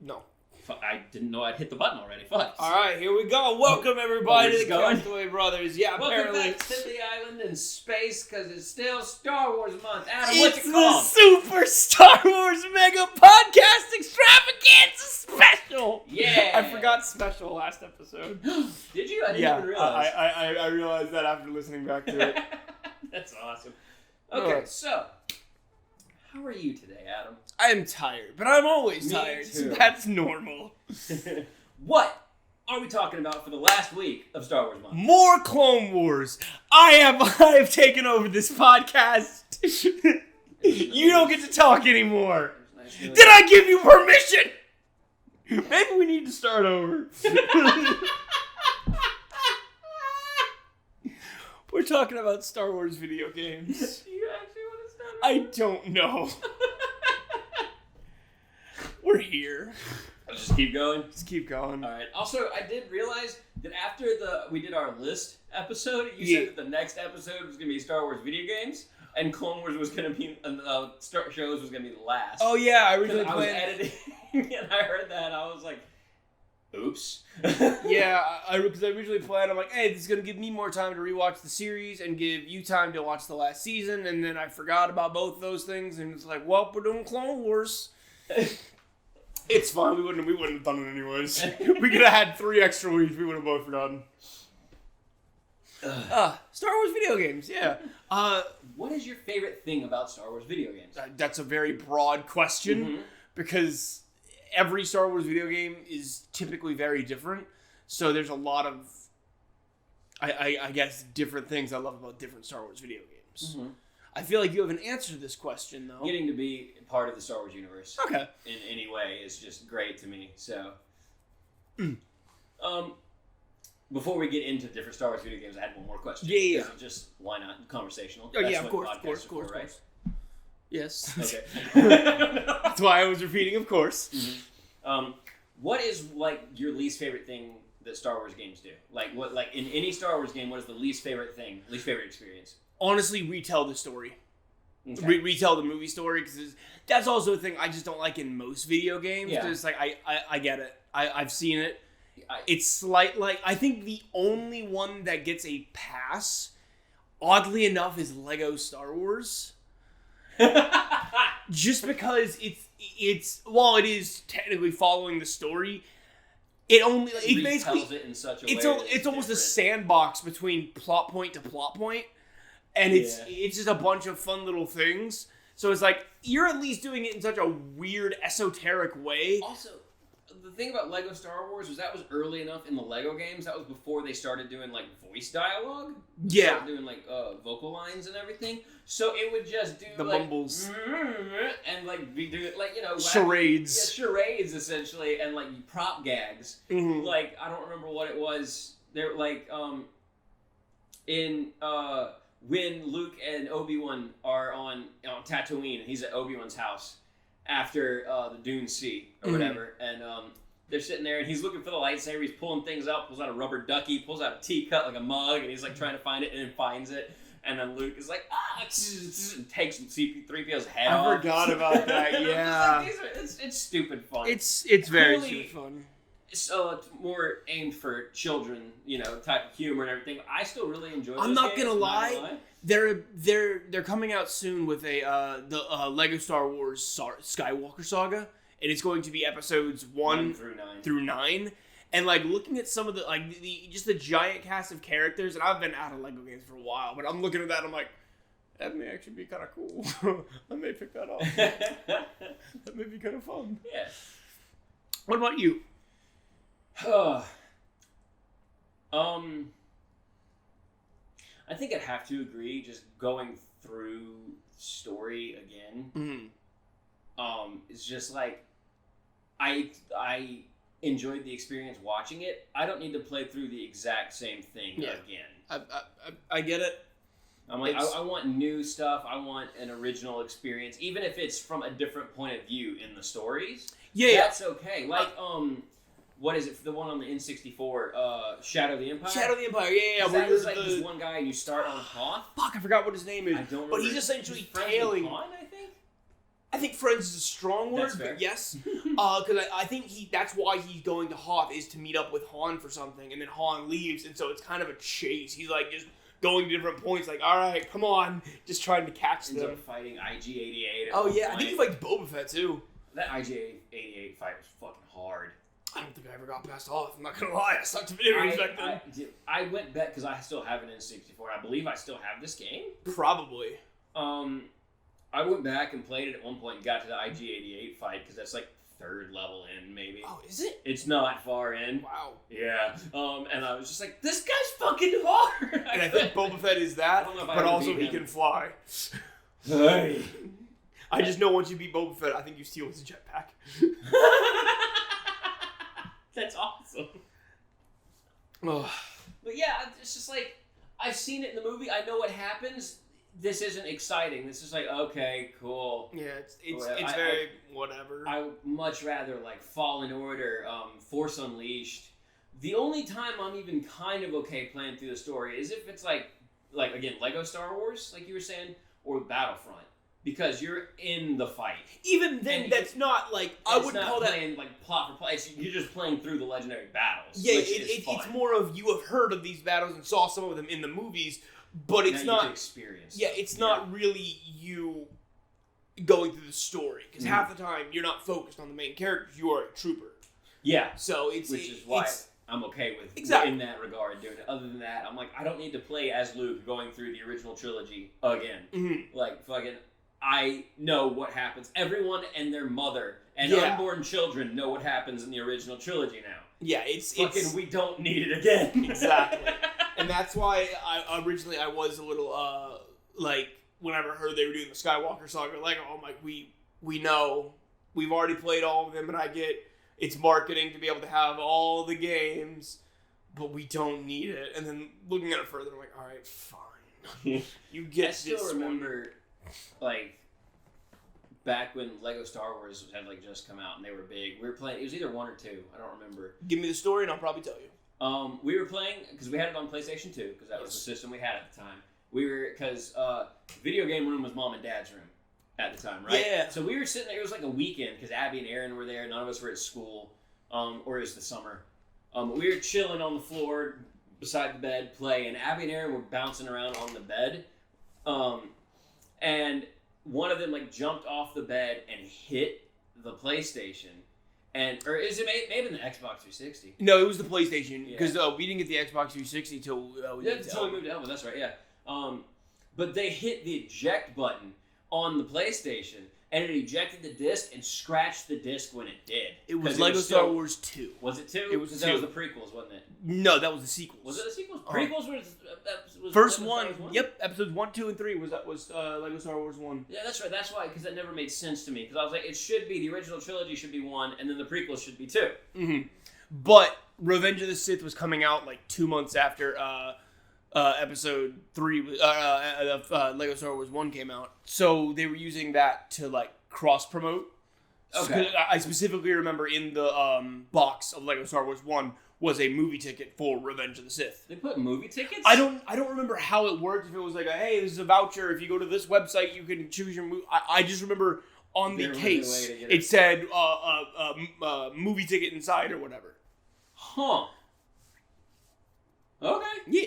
No. I didn't know I'd hit the button already. Fuck. All right, here we go. Welcome, everybody, to the Castaway Brothers. Yeah, Welcome apparently. back to the island in space, because it's still Star Wars month. Adam, It's what's it called? the Super Star Wars Mega Podcast Extravaganza Special. Yeah. I forgot special last episode. Did you? I didn't even realize. I realized that after listening back to it. That's awesome. Okay, so how are you today, Adam? I am tired, but I'm always Me tired, so too. that's normal. What are we talking about for the last week of Star Wars month? More Clone Wars. I have taken over this podcast. You don't get to talk anymore. Did I give you permission? Maybe we need to start over. We're talking about Star Wars video games. Do you actually want to start? I don't know. We're here. Let's just keep going. Just keep going. All right. Also, I did realize that after we did our list episode, you said that the next episode was going to be Star Wars video games, and Clone Wars was going to be Star shows was going to be the last. Oh yeah, I I originally was planned. editing, and I heard that, and I was like, "Oops." Yeah, because I originally planned. I'm like, hey, this is gonna give me more time to rewatch the series and give you time to watch the last season. And then I forgot about both of those things, and it's like, well, we're doing Clone Wars. It's fine. We wouldn't have done it anyways. We could have had 3 extra weeks. We would have both forgotten. Star Wars video games. Yeah. What is your favorite thing about Star Wars video games? That's a very broad question because every Star Wars video game is typically very different. So there's a lot of, I guess, different things I love about different Star Wars video games. Mm-hmm. I feel like you have an answer to this question, though. Getting to be part of the Star Wars universe, Okay. in any way, is just great to me. So, before we get into different Star Wars video games, I had one more question. Yeah. Just why not conversational? Oh, That's yeah, of what course, podcasts are for, right? Yes. Okay. That's why I was repeating, of course. Mm-hmm. What is your least favorite thing that Star Wars games do? What in any Star Wars game, what is the least favorite experience? Honestly, retell the story. Okay. Retell the movie story, because that's also a thing I just don't like in most video games. Yeah. Just I get it. I've seen it. It's I think the only one that gets a pass, oddly enough, is Lego Star Wars. Just because it's while it is technically following the story, it basically tells it in such a way it's almost a sandbox between plot point to plot point, and it's just a bunch of fun little things. So it's like you're at least doing it in such a weird esoteric way. Also, the thing about Lego Star Wars was that was early enough in the Lego games. That was before they started doing voice dialogue. Yeah, doing vocal lines and everything. So it would just do the mumbles and be doing charades. Yeah, charades essentially, and prop gags. Mm-hmm. I don't remember what it was. They're when Luke and Obi-Wan are on Tatooine, and he's at Obi-Wan's house after the Dune Sea or whatever, and they're sitting there, and he's looking for the lightsaber. He's pulling things out, pulls out a rubber ducky, pulls out a teacup, like a mug, and he's trying to find it, and then finds it. And then Luke is like, and takes C-3PO's head off. I forgot about that. Yeah, it's stupid fun. It's very Clearly, super fun. So it's more aimed for children, type of humor and everything. I still really enjoy. I'm those not games, gonna lie. They're coming out soon with the Lego Star Wars Skywalker Saga, and it's going to be episodes 1 through 9. And looking at some of the the giant cast of characters, and I've been out of Lego games for a while, but I'm looking at that, I'm like, that may actually be kind of cool. I may pick that up. That may be kind of fun. Yeah. What about you? I think I'd have to agree. Just going through story again, it's just I enjoyed the experience watching it. I don't need to play through the exact same thing again. I get it. I'm I want new stuff. I want an original experience, even if it's from a different point of view in the stories. Yeah, that's okay. What is it? The one on the N64, Shadow of the Empire? Shadow of the Empire, yeah. That was this one guy and you start on Hoth. Fuck, I forgot what his name is. I don't remember. But he's essentially friends with tailing... Han, I think? I think friends is a strong word, That's fair. but yes. Because I think that's why he's going to Hoth, is to meet up with Han for something, and then Han leaves, and so it's kind of a chase. He's like just going to different points, like, all right, come on, just trying to catch Ends them. up fighting IG-88. Oh yeah, I think he fights Boba Fett too. That IG-88 fight was fucking hard. I don't think I ever got past Hoth. I'm not gonna lie, I sucked at video games back then. I went back because I still have an N64. I believe I still have this game. Probably. I went back and played it at one point and got to the IG-88 fight because that's like third level in, maybe. Oh, is it? It's not far in. Wow. Yeah. And I was just like, this guy's fucking hard. And I think Boba Fett is that, but also he can fly. Hey. I just know once you beat Boba Fett, I think you steal his jetpack. That's awesome. Oh. But yeah, it's just like, I've seen it in the movie. I know what happens. This isn't exciting. This is like, okay, cool. Yeah, it's very whatever. I would much rather like Fallen Order, Force Unleashed. The only time I'm even kind of okay playing through the story is if it's like again, Lego Star Wars, like you were saying, or Battlefront, because you're in the fight. Even then, that's not like I wouldn't call that playing like plot for play. You're just playing through the legendary battles. Yeah, which is fun. It's more of you have heard of these battles and saw some of them in the movies. But it's now not you get experience. Yeah, it's not really you going through the story because half the time you're not focused on the main characters. You are a trooper. Yeah. So which is why I'm okay with in that regard doing it. Other than that, I'm like, I don't need to play as Luke going through the original trilogy again. Mm-hmm. Like fucking, I know what happens. Everyone and their mother and unborn children know what happens in the original trilogy now. Yeah, it's we don't need it again. Exactly. And that's why I originally was a little like whenever I heard they were doing the Skywalker saga, like, oh my, we know we've already played all of them, and I get it's marketing to be able to have all the games, but we don't need it. And then looking at it further, I'm like, all right, fine, you get. I still remember, like, back when Lego Star Wars had like just come out and they were big. We were playing. It was either 1 or 2. I don't remember. Give me the story, and I'll probably tell you. We were playing, because we had it on PlayStation 2, because that was the system we had at the time. Because video game room was mom and dad's room at the time, right? Yeah. So we were sitting there, it was like a weekend, because Abby and Aaron were there, none of us were at school, or it was the summer. We were chilling on the floor beside the bed, playing. Abby and Aaron were bouncing around on the bed, and one of them like jumped off the bed and hit the PlayStation. Or is it maybe in the Xbox 360? No, it was the PlayStation because we didn't get the Xbox 360 till we moved to Elba. That's right. Yeah. But they hit the eject button on the PlayStation, and it ejected the disc and scratched the disc when it did. It was Lego Star Wars 2. Was it 2? It was 2. That was the prequels, wasn't it? No, that was the sequels. Was it the sequels? Prequels was first one. Yep, episodes 1, 2, and 3 was Lego Star Wars 1. Yeah, that's right. That's why, because that never made sense to me. Because I was like, it should be the original trilogy should be 1, and then the prequels should be 2. Mm-hmm. But Revenge of the Sith was coming out like 2 months after episode 3 Lego Star Wars 1 came out, so they were using that to like cross promote. Okay. I specifically remember in the box of Lego Star Wars 1 was a movie ticket for Revenge of the Sith. They put movie tickets? I don't remember how it worked. If it was like, hey, this is a voucher. If you go to this website, you can choose your movie. I just remember on the case it said movie ticket inside or whatever. Huh. Okay. Yeah.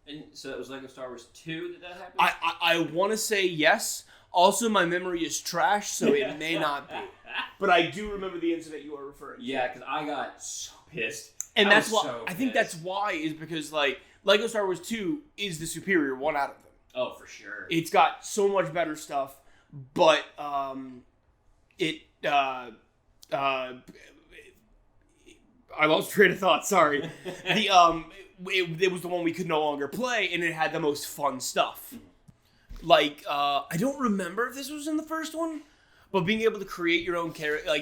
And so it was Lego Star Wars 2 that happened? I want to say yes. Also, my memory is trash, so it may not be. But I do remember the incident you are referring to. Yeah, because I got so pissed. And that's why I think that's why is because like Lego Star Wars 2 is the superior one out of them. Oh, for sure. It's got so much better stuff, but I lost train of thought. Sorry. It was the one we could no longer play, and it had the most fun stuff. Like I don't remember if this was in the first one, but being able to create your own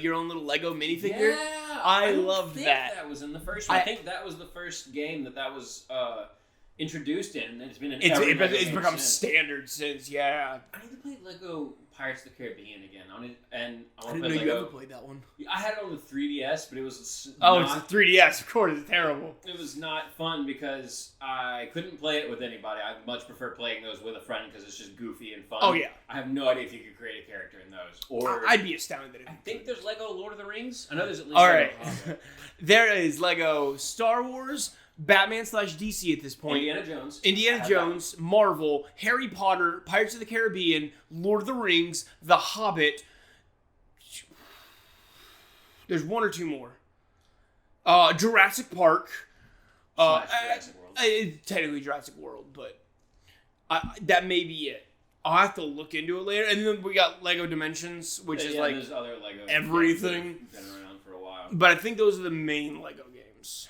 your own little Lego minifigure. Yeah, I loved that. That was in the first one. I think that was the first game that was introduced in, and it's been it's become standard since. Yeah. I need to play Lego Pirates of the Caribbean again. I didn't want know to play you Lego. ever played that one. I had it on the 3DS, but it was It's a not, 3DS. Of course, it's terrible. it was not fun because I couldn't play it with anybody. I much prefer playing those with a friend because it's just goofy and fun. Oh yeah. I have no idea if you could create a character in those. Or I'd be astounded if I you think could. there's Lego Lord of the Rings. I know there's at least. All Lego right. Hobbit. There is Lego Star Wars, Batman/DC at this point. Indiana Jones. Indiana I have Jones, Marvel, Harry Potter, Pirates of the Caribbean, Lord of the Rings, The Hobbit. There's one or two more. Jurassic Park. Slash Jurassic World. It's technically Jurassic World, but that may be it. I'll have to look into it later. And then we got Lego Dimensions, which is like there's other Lego everything. games that have been around for a while. But I think those are the main Lego games.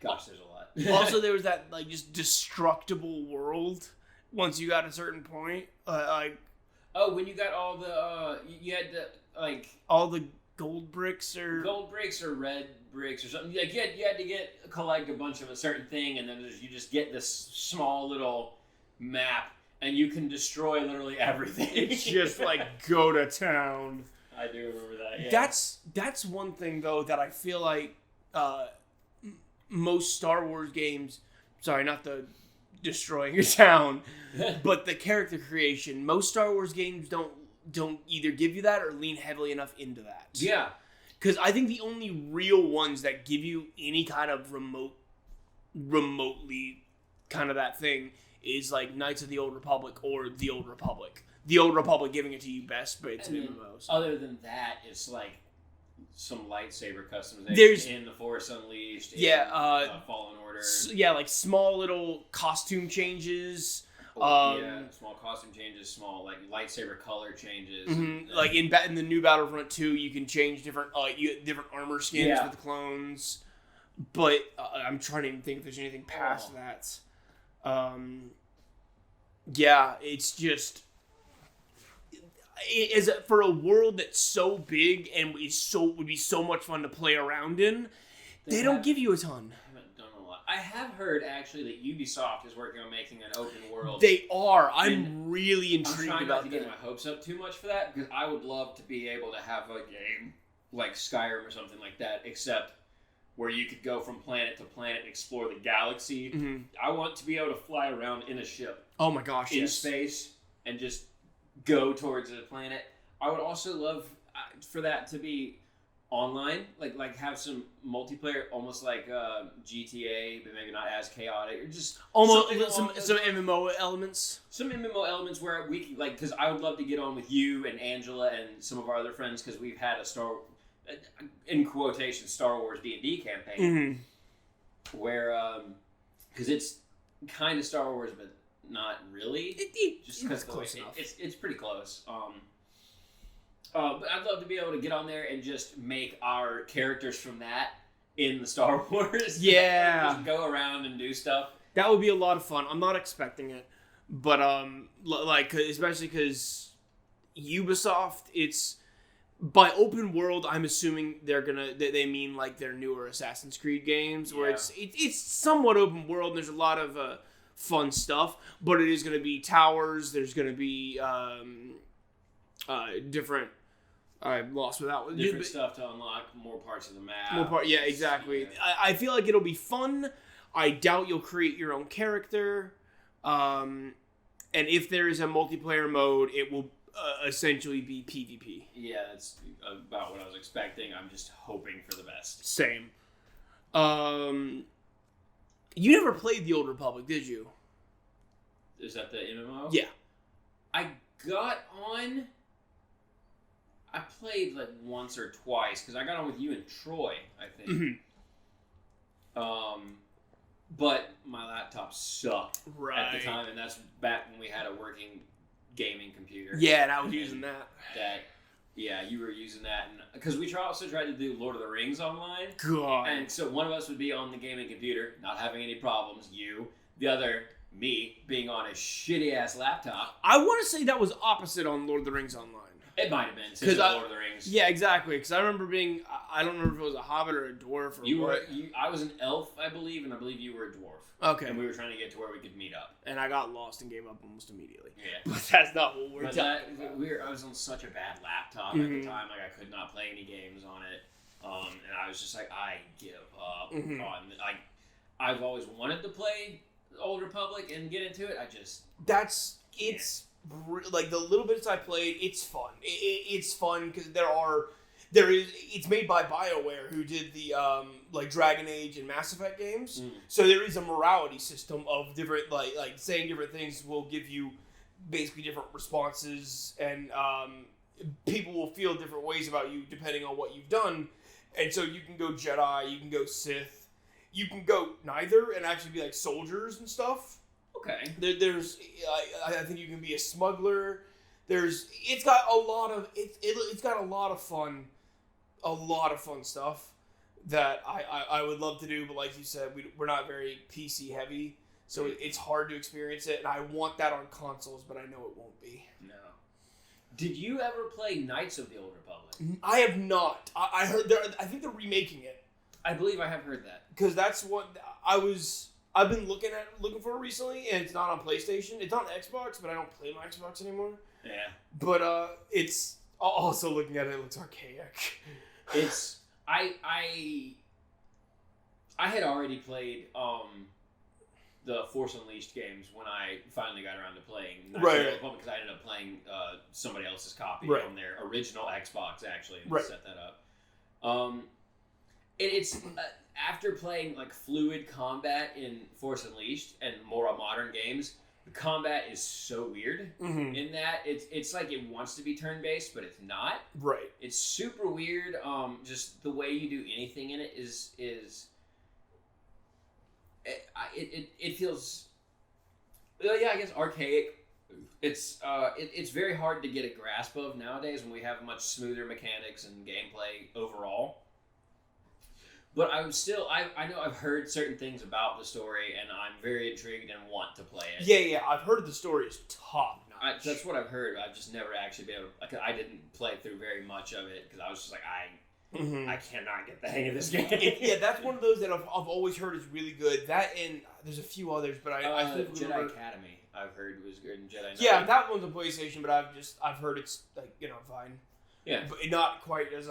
Gosh, there's a lot. Also, there was that like just destructible world once you got a certain point. Like oh, when you got all the you had the like all the gold bricks or gold bricks or red bricks or something. Like you had to collect a bunch of a certain thing, and then you just get this small little map, and you can destroy literally everything. it's just like go to town. I do remember that. Yeah. That's one thing though that I feel like most Star Wars games. Sorry, not the destroying a town, but the character creation. Most Star Wars games don't either give you that or lean heavily enough into that. Yeah. Because I think the only real ones that give you any kind of remotely kind of that thing is like Knights of the Old Republic or the Old Republic. The Old Republic giving it to you best, but it's MMOs. Other than that, it's like some lightsaber customization There's in The Force Unleashed. Fallen Order. Like small little costume changes. Small costume changes, small like lightsaber color changes. Mm-hmm. Like in the new Battlefront 2, you can change different different armor skins with clones. But I'm trying to even think if there's anything past that. It's just for a world that's so big and would be so much fun to play around in. They don't give you a ton. I have heard actually that Ubisoft is working on making an open world. They are. I'm really intrigued I'm trying about not to get my hopes up too much for that because I would love to be able to have a game like Skyrim or something like that, except where you could go from planet to planet and explore the galaxy. Mm-hmm. I want to be able to fly around in a ship. Oh my gosh, in space and just go towards a planet. I would also love for that to be online, like have some multiplayer, almost like GTA, but maybe not as chaotic, or just almost some MMO elements. Some MMO elements where we can, like, because I would love to get on with you and Angela and some of our other friends because we've had a in quotation Star Wars D&D campaign where because it's kind of Star Wars but not really. Just because close enough. It's pretty close. But I'd love to be able to get on there and just make our characters from that in the Star Wars. Yeah. Just go around and do stuff. That would be a lot of fun. I'm not expecting it. But, especially because Ubisoft, it's... By open world, I'm assuming they mean like their newer Assassin's Creed games, where it's somewhat open world and there's a lot of fun stuff, but it is going to be towers, there's going to be different... I lost without one. Different stuff to unlock more parts of the map. Yeah, exactly. Yeah. I feel like it'll be fun. I doubt you'll create your own character. And if there is a multiplayer mode, it will essentially be PvP. Yeah, that's about what I was expecting. I'm just hoping for the best. Same. You never played the Old Republic, did you? Is that the MMO? Yeah. I got on... I played like once or twice because I got on with you and Troy, I think. Mm-hmm. But my laptop sucked at the time, and that's back when we had a working gaming computer. Yeah, and I was using that. You were using that, because we also tried to do Lord of the Rings online. God. And so one of us would be on the gaming computer, not having any problems. You, the other, me, being on a shitty ass laptop. I want to say that was opposite on Lord of the Rings Online. It might have been since Lord of the Rings. Yeah, exactly. Because I remember being, I don't remember if it was a hobbit or a dwarf or what. I was an elf, I believe, and I believe you were a dwarf. Okay. And we were trying to get to where we could meet up. And I got lost and gave up almost immediately. Yeah. But that's not what we're talking about. I was on such a bad laptop at the time. Like, I could not play any games on it. And I was just like, I give up on I've always wanted to play Old Republic and get into it. It's like the little bits I played, it's fun. It's fun because it's made by BioWare, who did the like Dragon Age and Mass Effect games. So there is a morality system of different like saying different things will give you basically different responses, and people will feel different ways about you depending on what you've done. And so you can go Jedi, you can go Sith, you can go neither and actually be like soldiers and stuff. Okay. I think you can be a smuggler. It's got a lot of fun stuff that I would love to do, but like you said, we're not very PC heavy, so it's hard to experience it, and I want that on consoles, but I know it won't be. No. Did you ever play Knights of the Old Republic? I have not. I heard I think they're remaking it. I believe I have heard that. Because that's what I've been looking for recently, and it's not on PlayStation. It's on Xbox, but I don't play my Xbox anymore. Yeah. But it's also looking at it looks archaic. It's I had already played the Force Unleashed games when I finally got around to playing right. Because I ended up playing somebody else's copy right. on their original Xbox actually and right. set that up. It's after playing like fluid combat in Force Unleashed and more modern games, the combat is so weird in that it's like it wants to be turn-based, but it's not. Right. It's super weird. Just the way you do anything in it is it feels, I guess archaic. It's very hard to get a grasp of nowadays when we have much smoother mechanics and gameplay overall. But I know I've heard certain things about the story, and I'm very intrigued and want to play it. Yeah, I've heard the story is top notch. That's what I've heard. I've just never actually been able. I didn't play through very much of it because I was just like, I cannot get the hang of this game. Yeah, that's one of those that I've always heard is really good. That and there's a few others, but I think Jedi Academy I've heard was good, and Jedi Knight. Yeah, that one's a PlayStation, but I've heard it's like fine. Yeah, but not quite as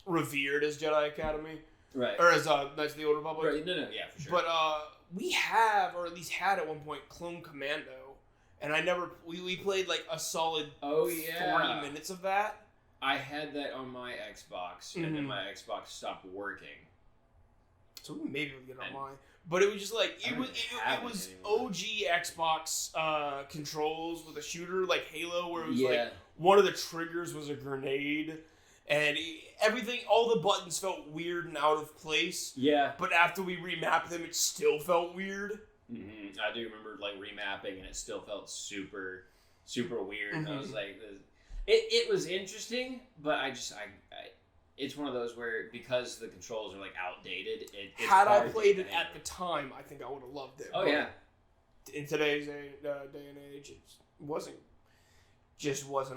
revered as Jedi Academy, right? Or as Knights of the Old Republic. Right. No, yeah, for sure. But we have, or at least had at one point, Clone Commando, and we played like a solid 40 minutes of that. I had that on my Xbox, and then my Xbox stopped working. So maybe we'll get on mine. But it was just like it was OG Xbox controls with a shooter like Halo, where it was like one of the triggers was a grenade, and everything, all the buttons felt weird and out of place. Yeah. But after we remapped them, it still felt weird. Mm-hmm. I do remember like remapping, and it still felt super, super weird. I was like, it was interesting, but it's one of those where because the controls are like outdated, had I played it at the time, I think I would have loved it. Oh yeah. In today's day and age, it wasn't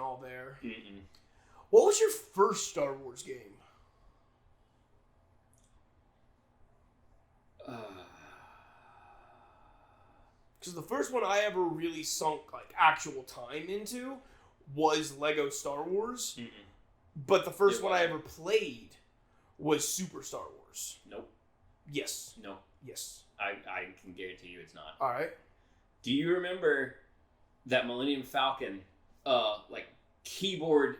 all there. Mm-mm. What was your first Star Wars game? Because the first one I ever really sunk like actual time into was Lego Star Wars. Mm-mm. But the first one I ever played was Super Star Wars. Nope. Yes. No. Yes. I can guarantee you it's not. All right. Do you remember that Millennium Falcon, like keyboard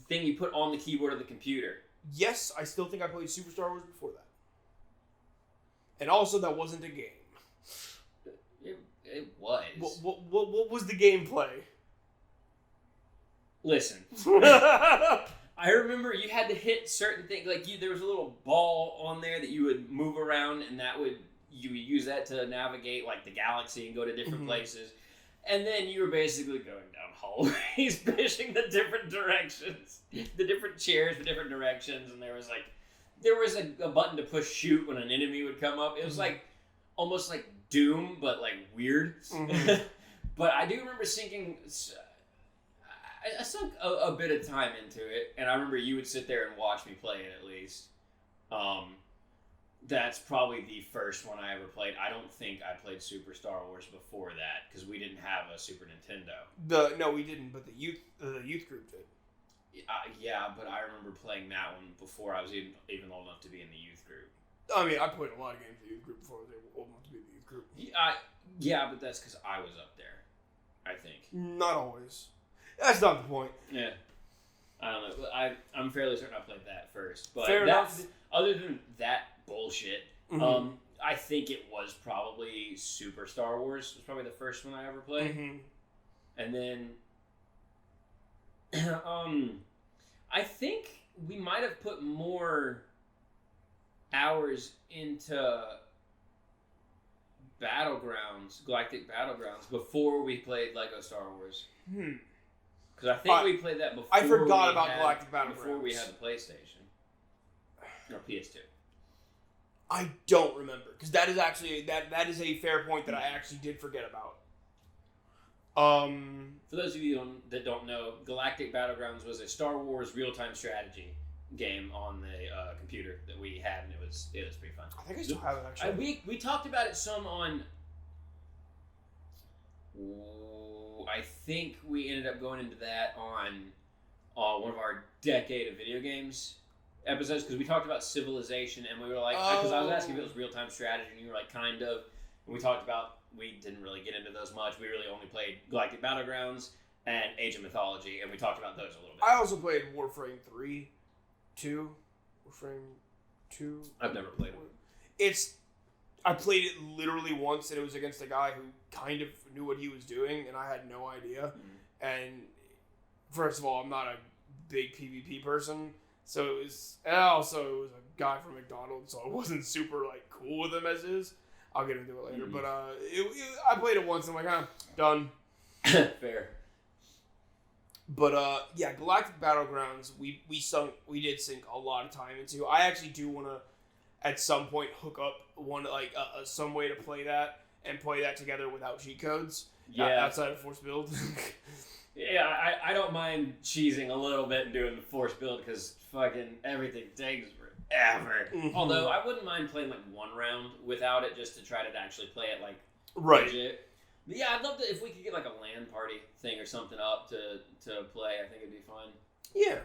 thing you put on the keyboard of the computer? Yes, I still think I played Super Star Wars before that. And also, that wasn't a game. It was. What was the gameplay? Listen. I remember you had to hit certain things. Like there was a little ball on there that you would move around, and you would use that to navigate like the galaxy and go to different places. And then you were basically going down hallways, pushing the different directions, the different chairs, the different directions, and there was a button to push shoot when an enemy would come up. It was like almost like Doom, but like weird. But I do remember thinking, I sunk a bit of time into it, and I remember you would sit there and watch me play it at least. That's probably the first one I ever played. I don't think I played Super Star Wars before that because we didn't have a Super Nintendo. No, we didn't, but the youth group did. Yeah, but I remember playing that one before I was even old enough to be in the youth group. I mean, I played a lot of games in the youth group before I was old enough to be in the youth group. Yeah, but that's because I was up there, I think. Not always. That's not the point. Yeah. I don't know. I'm fairly certain I played that first. But Fair enough. Other than that bullshit, Mm-hmm. I think it was probably Super Star Wars. It was probably the first one I ever played. Mm-hmm. And then, I think we might have put more hours into Galactic Battlegrounds, before we played Lego Star Wars. Because I think we played that before. I forgot about Galactic Battlegrounds. Before we had the PlayStation. Or PS2. I don't remember, because that is actually that is a fair point that I actually did forget about. For those of you that don't know, Galactic Battlegrounds was a Star Wars real-time strategy game on the computer that we had, and it was pretty fun. I think I still have it actually. We talked about it some on. I think we ended up going into that on one of our Decade of Video Games episodes, because we talked about Civilization, and we were like, because I was asking if it was real-time strategy, and you were like, kind of. And we talked about, we didn't really get into those much. We really only played Galactic Battlegrounds and Age of Mythology, and we talked about those a little bit. I also played Warframe 3, 2, Warframe 2. I've never played them. I played it literally once, and it was against a guy who kind of knew what he was doing, and I had no idea. Mm-hmm. And first of all, I'm not a big PvP person, so it was a guy from McDonald's, so I wasn't super cool with him as is. I'll get into it later, but I played it once, and I'm like, done. Fair. But yeah, Galactic Battlegrounds, we did sink a lot of time into. I actually do want to, at some point, hook up some way to play that and play that together without cheat codes. Yeah, outside of force build. Yeah, I don't mind cheesing a little bit and doing the force build, because fucking everything takes forever. Mm-hmm. Although I wouldn't mind playing one round without it, just to try to actually play it legit. But yeah, I'd love to, if we could get a LAN party thing or something up to play. I think it'd be fun. Yeah,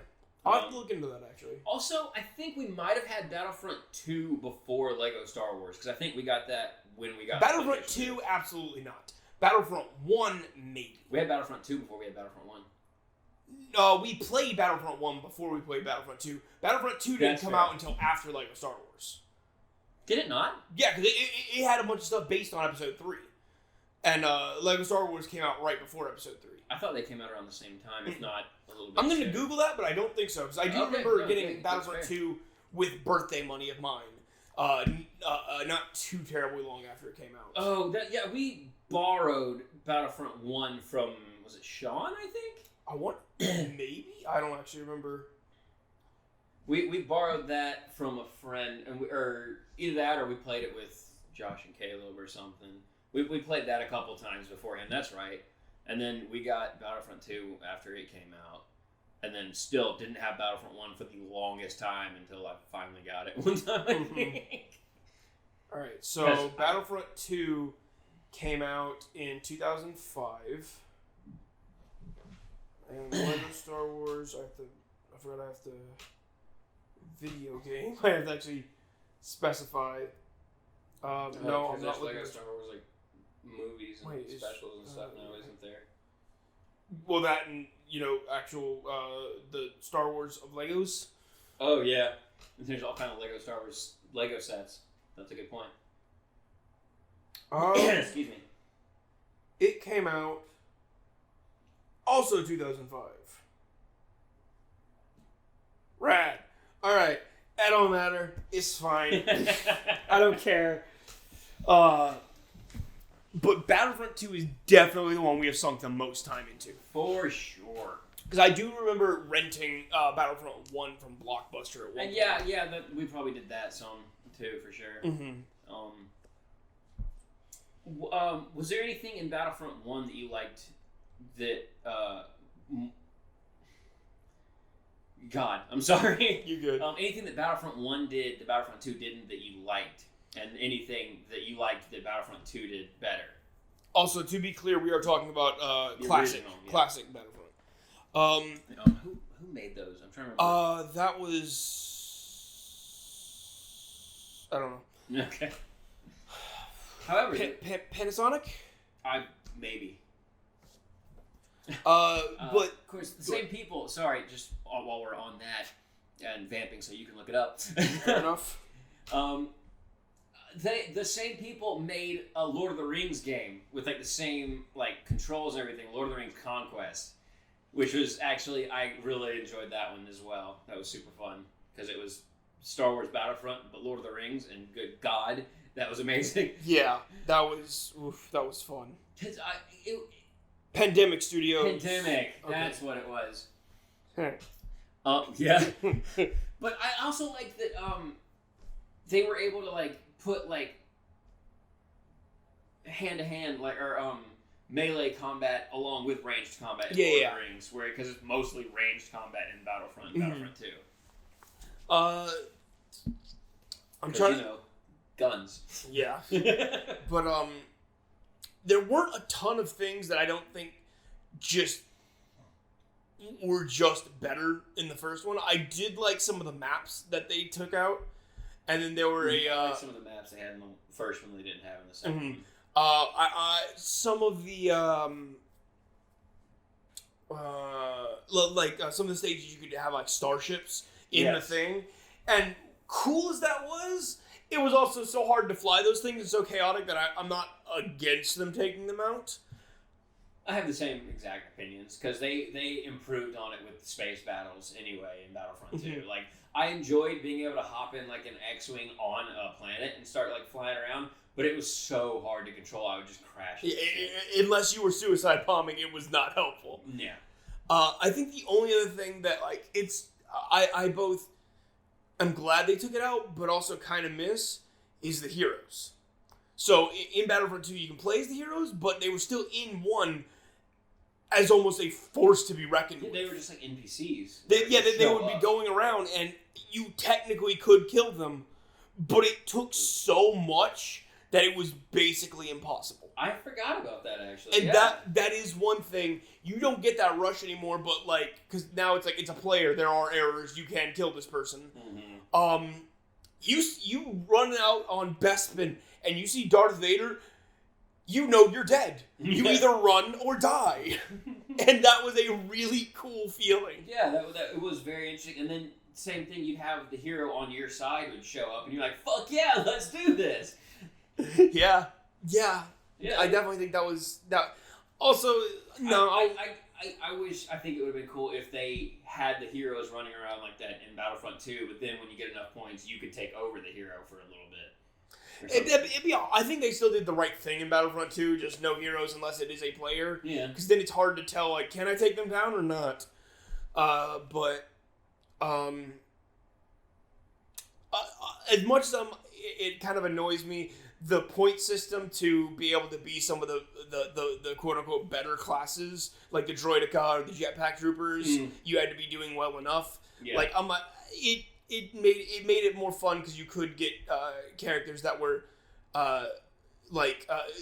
I'll have to look into that actually. Also, I think we might have had Battlefront 2 before Lego Star Wars, because I think we got that when we got Battlefront 2. Absolutely not. Battlefront 1, maybe. We had Battlefront 2 before we had Battlefront 1. No, we played Battlefront 1 before we played Battlefront 2. Battlefront 2 didn't come out until after Lego Star Wars. Did it not? Yeah, because it had a bunch of stuff based on Episode 3. And Lego Star Wars came out right before Episode 3. I thought they came out around the same time, if not a little bit. I'm going to Google that, but I don't think so. Because I do remember getting Battlefront 2 with birthday money of mine. Not too terribly long after it came out. Oh, we borrowed Battlefront 1 from, was it Sean, I think? Maybe? I don't actually remember. We borrowed that from a friend, or either that or we played it with Josh and Caleb or something. We played that a couple times beforehand, that's right. And then we got Battlefront 2 after it came out. And then still didn't have Battlefront 1 for the longest time until I finally got it one time, I think. Alright, so Battlefront 2 came out in 2005. And Lego Star Wars, I forgot I have to video game. I have to actually specify. No, I'm not looking at Star Wars movies and specials and stuff now, isn't there? Well, that and actual the Star Wars of Legos. Oh yeah, there's all kind of Lego Star Wars Lego sets. That's a good point. Excuse me. It came out also 2005. Rad. All right. That don't matter. It's fine. I don't care. But Battlefront 2 is definitely the one we have sunk the most time into. For sure. Because I do remember renting Battlefront 1 from Blockbuster at one point. We probably did that some too, for sure. Mm-hmm. Was there anything in Battlefront 1 that you liked that God, I'm sorry. You're good. Anything that Battlefront 1 did, that Battlefront 2 didn't, that you liked, and anything that you liked that Battlefront 2 did better. Also, to be clear, we are talking about classic Battlefront. Who made those? I'm trying to remember. That was... I don't know. Okay. However... Panasonic? Maybe. But... Of course, the same people... Sorry, just while we're on that and vamping so you can look it up. Fair enough. The same people made a Lord of the Rings game with like the same like controls and everything, Lord of the Rings Conquest, which was actually, I really enjoyed that one as well. That was super fun because it was Star Wars Battlefront, but Lord of the Rings, and good God, that was amazing. Yeah, that was fun. Pandemic Studios. Pandemic, that's what it was. Hey. Yeah. But I also like that they were able to like put like hand to hand melee combat along with ranged combat in Lord of the Rings, because it's mostly ranged combat in Battlefront and Battlefront 2. I'm trying guns. Yeah. But there weren't a ton of things that I don't think were just better in the first one. I did like some of the maps that they took out. And then there were some of the maps they had in the first one they didn't have in the second one. Some of the some of the stages you could have like starships in the thing, and cool as that was, it was also so hard to fly those things and so chaotic that I'm not against them taking them out. I have the same exact opinions because they improved on it with the space battles anyway in Battlefront 2. Like, I enjoyed being able to hop in like an X-wing on a planet and start like flying around, but it was so hard to control. I would just crash. Unless you were suicide bombing, it was not helpful. Yeah. I think the only other thing that like I both am glad they took it out, but also kind of miss is the heroes. So in Battlefront 2, you can play as the heroes, but they were still in 1 as almost a force to be reckoned with. They were just like NPCs. They would be going around, and you technically could kill them, but it took so much that it was basically impossible. I forgot about that, actually. And that is one thing. You don't get that rush anymore, but like, because now it's like, it's a player, there are errors, you can kill this person. Mm-hmm. You run out on Bespin, and you see Darth Vader, you know you're dead. You either run or die. And that was a really cool feeling. Yeah, that it was very interesting. And then same thing, you'd have the hero on your side would show up, and you're like, fuck yeah, let's do this. Yeah. I definitely think that was... that. Also, no... I think it would have been cool if they had the heroes running around like that in Battlefront 2, but then when you get enough points, you could take over the hero for a little bit. I think they still did the right thing in Battlefront 2, just no heroes unless it is a player. Yeah. Because then it's hard to tell, like, can I take them down or not? As much as it kind of annoys me, the point system to be able to be some of the quote-unquote better classes, like the Droideka or the Jetpack Troopers, you had to be doing well enough. Yeah. Like, it made it more fun because you could get characters that were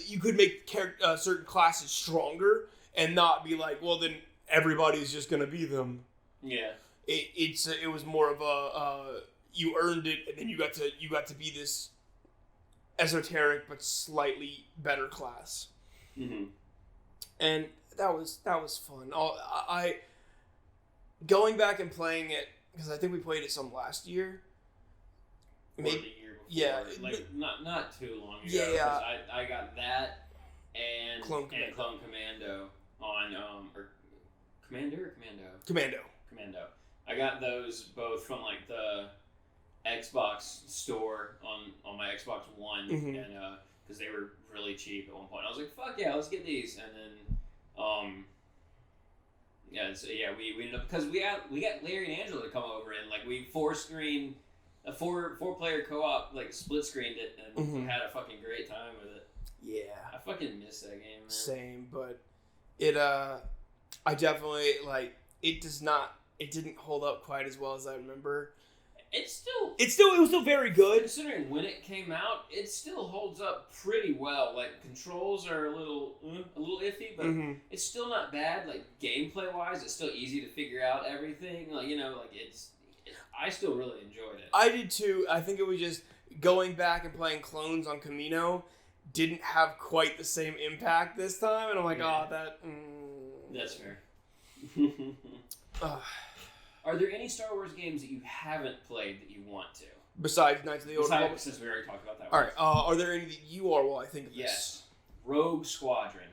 you could make certain classes stronger and not be like, well, then everybody's just gonna be them. Yeah. It was more of a you earned it, and then you got to be this esoteric but slightly better class. Mm-hmm. And that was fun. I going back and playing it, because I think we played it some last year. Maybe the year before. Like not too long ago. Yeah. I got that and Clone Commando on or Commander or Commando? Commando. I got those both from like the Xbox store on my Xbox One, and because they were really cheap at one point. I was like, fuck yeah, let's get these. And then we ended up, because we got Larry and Angela to come over, and like we a four player co-op, like split screened it, and we had a fucking great time with it. Yeah, I fucking miss that game, man. Same, but it I definitely like, it does not it didn't hold up quite as well as I remember. It was still very good. Considering when it came out, it still holds up pretty well. Like, controls are a little iffy, but it's still not bad. Like, gameplay wise, it's still easy to figure out everything. Like, I still really enjoyed it. I did too. I think it was just going back and playing clones on Camino didn't have quite the same impact this time, and I'm like, That's fair. Are there any Star Wars games that you haven't played that you want to? Besides Knights of the Old Republic? Since we already talked about that. All right. Are there any that you are while I think of this? Yes. Rogue Squadron.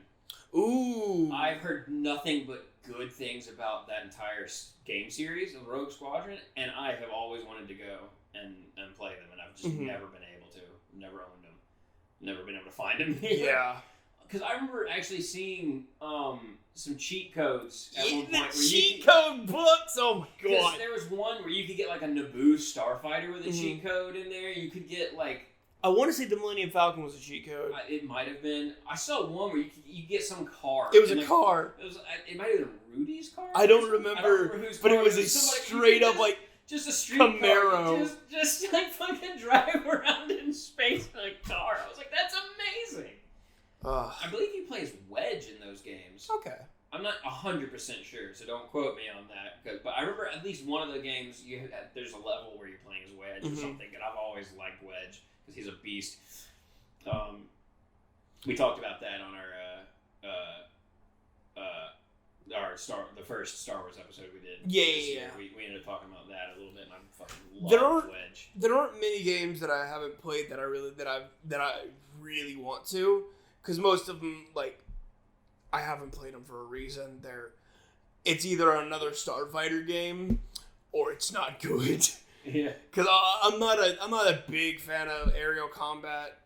Ooh. I've heard nothing but good things about that entire game series of Rogue Squadron, and I have always wanted to go and play them, and I've just never been able to. Never owned them. Never been able to find them. Yeah. Because I remember actually seeing some cheat codes at one point. The cheat code books? Oh my god. There was one where you could get like a Naboo starfighter with a cheat code in there. You could get like... I want to say the Millennium Falcon was a cheat code. It might have been. I saw one where you get some car. It was a car. It might have been Rudy's car? I don't remember whose car, but it was a straight up like... Just a street Camaro. Car. Just like fucking drive around in space in a car. I was like, that's amazing. I believe he plays Wedge in those games. Okay. I'm not 100% sure, so don't quote me on that. But I remember at least one of the games, there's a level where you're playing as Wedge or something, and I've always liked Wedge because he's a beast. We talked about that on the first Star Wars episode we did. Yeah. We ended up talking about that a little bit, and I fucking love Wedge. There aren't many games that I haven't played that I really want to, because most of them, like, I haven't played them for a reason. It's either another Starfighter game or it's not good. Yeah. Because I'm not a big fan of aerial combat.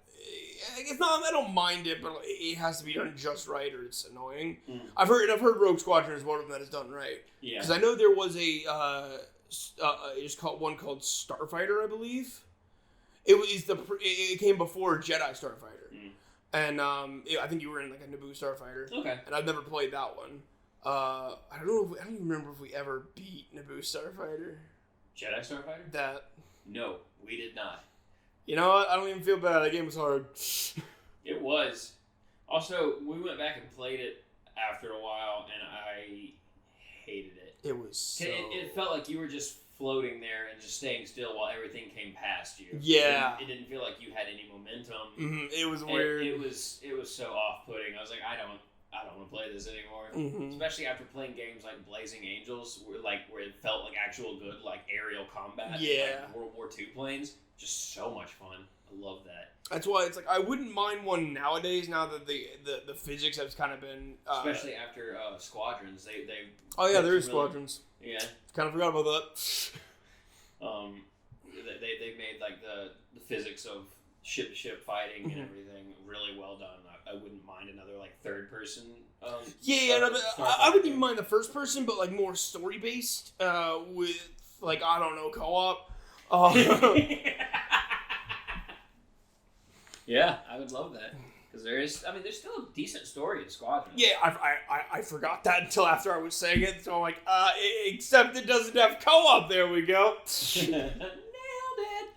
It's not. I don't mind it, but it has to be done just right, or it's annoying. I've heard Rogue Squadron is one of them that is done right. Yeah. Because I know there was one called Starfighter, I believe. It came before Jedi Starfighter, and I think you were in like a Naboo Starfighter. Okay. And I've never played that one. I don't even remember if we ever beat Naboo Starfighter. Jedi Starfighter? That. No, we did not. You know what? I don't even feel bad. That game was hard. It was. Also, we went back and played it after a while, and I hated it. It was so... It felt like you were just floating there and just staying still while everything came past you. Yeah. It didn't feel like you had any momentum. Mm-hmm. It was weird. It was so off-putting. I was like, I don't want to play this anymore. Mm-hmm. Especially after playing games like Blazing Angels, where it felt like actual good, like aerial combat. Yeah. Like World War II planes. Just so much fun. I love that. That's why it's like I wouldn't mind one nowadays. Now that the physics has kind of been, especially after Squadrons, they. Oh yeah, there is Squadrons. Yeah. Kind of forgot about that. They made like the physics of ship to ship fighting and everything really well done. I wouldn't mind another like third person. I wouldn't even mind the first person, but like more story based. With like I don't know co-op. Yeah, I would love that because there's still a decent story in Squadron. Yeah, I forgot that until after I was saying it, so I'm like, except it doesn't have co-op. There we go. Nailed it.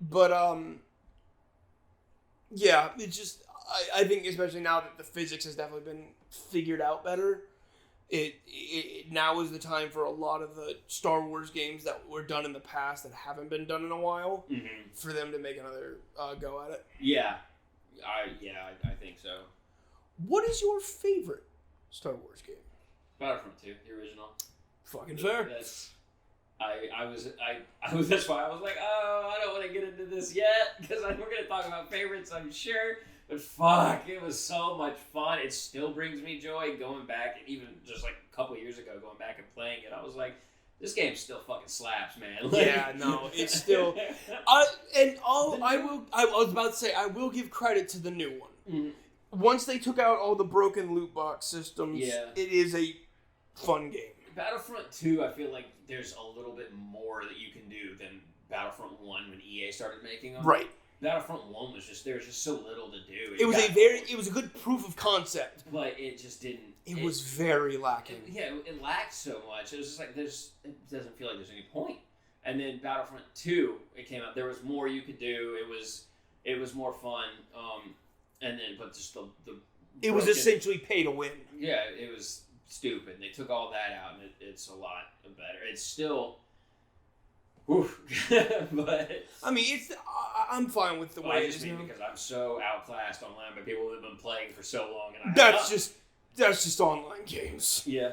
But yeah, it's just I think especially now that the physics has definitely been figured out better. It now is the time for a lot of the Star Wars games that were done in the past that haven't been done in a while for them to make another go at it. Yeah, I think so. What is your favorite Star Wars game? Battlefront 2, the original. Fucking fair. That's why I was like, oh, I don't want to get into this yet because we're going to talk about favorites, I'm sure. But fuck, it was so much fun. It still brings me joy going back, and even just like a couple years ago, going back and playing it, I was like, this game still fucking slaps, man. Like, yeah, no, it's still. I was about to say, I will give credit to the new one. Mm-hmm. Once they took out all the broken loot box systems, it is a fun game. Battlefront 2, I feel like there's a little bit more that you can do than Battlefront 1 when EA started making them. Right. Battlefront 1 was just, there was just so little to do. It was a good proof of concept. But it just didn't. It was very lacking. It lacked so much. It was just like, it doesn't feel like there's any point. And then Battlefront 2, it came out. There was more you could do. It was more fun. But just the it was essentially pay to win. Yeah, it was stupid. They took all that out, and it's a lot better. It's still, but I mean, I'm fine with the way it is now. Because I'm so outclassed online by people who have been playing for so long, and that's just online games. Yeah.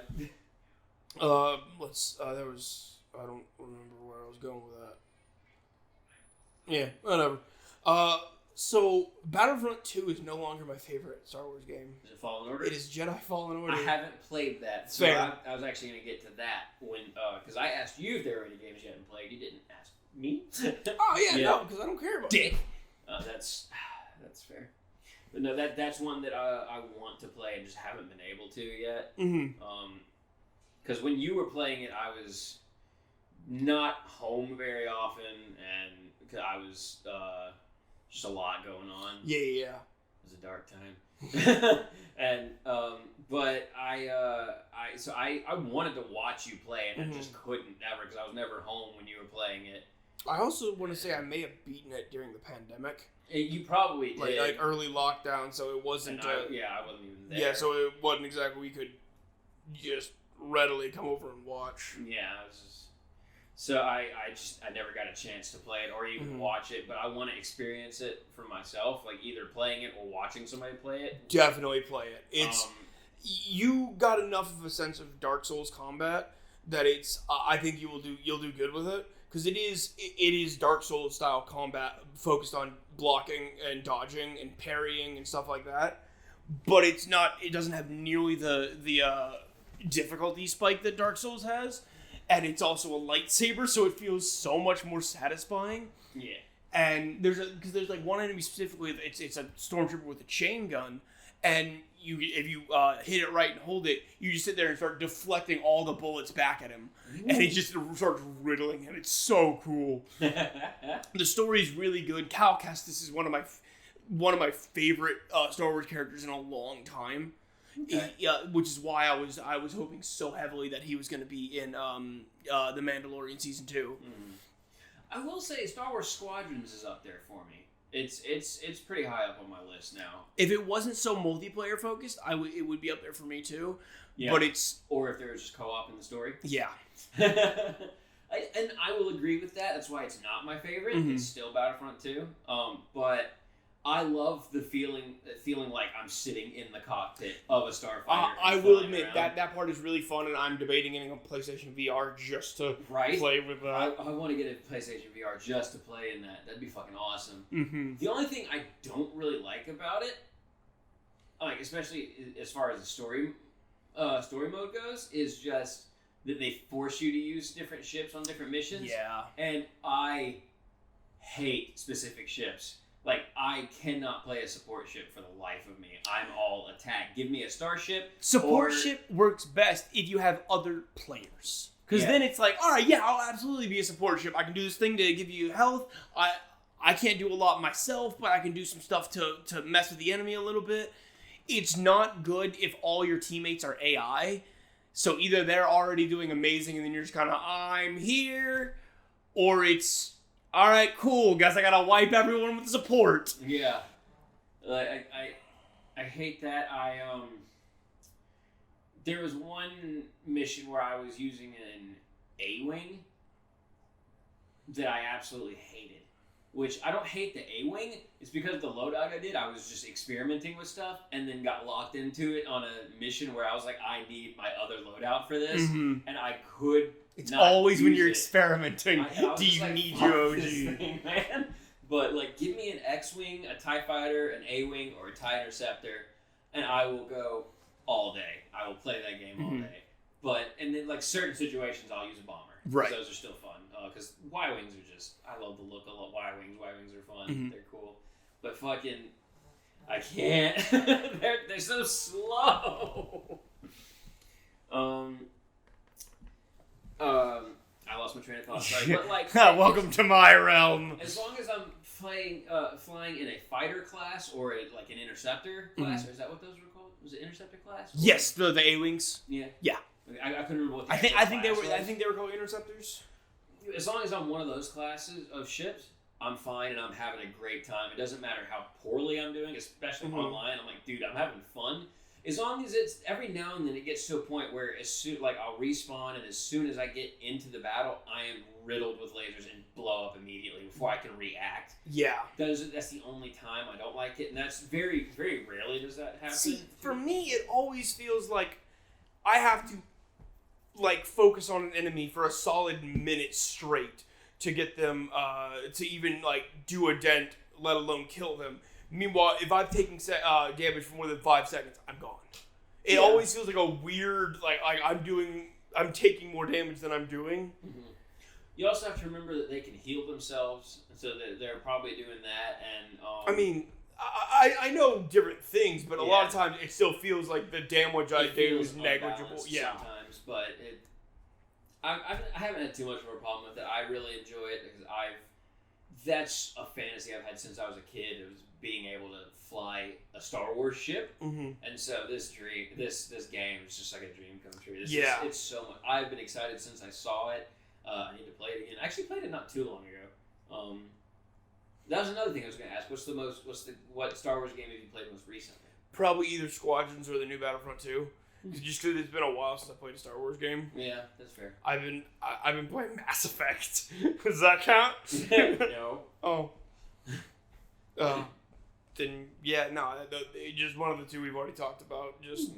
There was, I don't remember where I was going with that. Yeah, whatever. So Battlefront 2 is no longer my favorite Star Wars game. Is it Fallen Order? It is Jedi Fallen Order. I haven't played that. So I was actually going to get to that when, because I asked you if there were any games you hadn't played. You didn't ask me. No, because I don't care about Dick. That's fair. But no, that's one that I want to play and just haven't been able to yet. Mm-hmm. Because when you were playing it, I was not home very often, and because I was just a lot going on. Yeah. It was a dark time. And but I wanted to watch you play it, and I just couldn't ever because I was never home when you were playing it. I also want to say I may have beaten it during the pandemic. You probably did. Like early lockdown, so it wasn't. I wasn't even there. Yeah, so it wasn't exactly we could just readily come over and watch. Yeah, so I never got a chance to play it or even watch it, but I want to experience it for myself, like either playing it or watching somebody play it. Definitely play it. It's you got enough of a sense of Dark Souls combat that it's. I think you'll do good with it because it is Dark Souls style combat focused on blocking and dodging and parrying and stuff like that. But it's not. It doesn't have nearly the difficulty spike that Dark Souls has, and it's also a lightsaber, so it feels so much more satisfying. Yeah. And there's like one enemy specifically. It's a stormtrooper with a chain gun, and if you hit it right and hold it, you just sit there and start deflecting all the bullets back at him, and he just starts riddling him. It's so cool. The story's really good. Cal Kestis is one of my favorite Star Wars characters in a long time. Okay. Which is why I was hoping so heavily that he was going to be in The Mandalorian Season 2. I will say Star Wars Squadrons is up there for me. It's pretty high up on my list now. If it wasn't so multiplayer focused, it would be up there for me too. Yeah. But or if there was just co-op in the story. Yeah. And I will agree with that. That's why it's not my favorite. It's still Battlefront 2. But I love the feeling like I'm sitting in the cockpit of a starfighter. I will admit that part is really fun, and I'm debating getting a PlayStation VR just to play with that. I want to get a PlayStation VR just to play in that. That'd be fucking awesome. The only thing I don't really like about it, like especially as far as the story mode goes, is just that they force you to use different ships on different missions. Yeah. And I hate specific ships. Like, I cannot play a support ship for the life of me. I'm all attack. Give me a starship. Support ship works best if you have other players. Because then it's like, all right, yeah, I'll absolutely be a support ship. I can do this thing to give you health. I can't do a lot myself, but I can do some stuff to mess with the enemy a little bit. It's not good if all your teammates are AI. So either they're already doing amazing and then you're just kind of, I'm here. Or it's... all right, cool. Guess I gotta wipe everyone with support. Yeah, I hate that. There was one mission where I was using an A-wing that I absolutely hated. Which I don't hate the A-wing. It's because the loadout I did, I was just experimenting with stuff and then got locked into it on a mission where I was like, I need my other loadout for this, and I could. It's always when you're experimenting. Do you need your OG? Thing, man? But like, give me an X-wing, a TIE fighter, an A-wing, or a TIE interceptor, and I will go all day. I will play that game all day. And then like certain situations, I'll use a bomber. Right. Those are still fun because Y-wings are just. I love the look of Y-wings. Y-wings are fun. They're cool. But fucking, I can't. they're so slow. I lost my train of thought. Sorry, but like, welcome to my realm. As long as I'm flying in a fighter class or like an interceptor class, or is that what those were called? Was it interceptor class? Yes, the A-wings. Yeah. Yeah. I couldn't remember what. I think they were called interceptors. As long as I'm one of those classes of ships, I'm fine and I'm having a great time. It doesn't matter how poorly I'm doing, especially online. I'm like, dude, I'm having fun. As long as it's every now and then it gets to a point where I'll respawn, and as soon as I get into the battle, I am riddled with lasers and blow up immediately before I can react. Yeah. That's the only time I don't like it, and that's very, very rarely does that happen. See, for me, it always feels like I have to focus on an enemy for a solid minute straight to get them to even do a dent, let alone kill them. Meanwhile, if I'm taking damage for more than 5 seconds, I'm gone. It always feels like a weird I'm taking more damage than I'm doing. Mm-hmm. You also have to remember that they can heal themselves, so that they're probably doing that. And I mean, I know different things, but a lot of times it still feels like the damage I do is negligible. Yeah, sometimes, but I haven't had too much of a problem with it. I really enjoy it because that's a fantasy I've had since I was a kid. It was being able to fly a Star Wars ship, and so this game is just like a dream come true. It's so much. I've been excited since I saw it. I need to play it again. I actually played it not too long ago. That was another thing I was going to ask. What Star Wars game have you played most recently? Probably either Squadrons or the new Battlefront 2. Just because it's been a while since I played a Star Wars game. Yeah, that's fair. I've been playing Mass Effect. Does that count? No. Oh. Then just one of the two we've already talked about. Just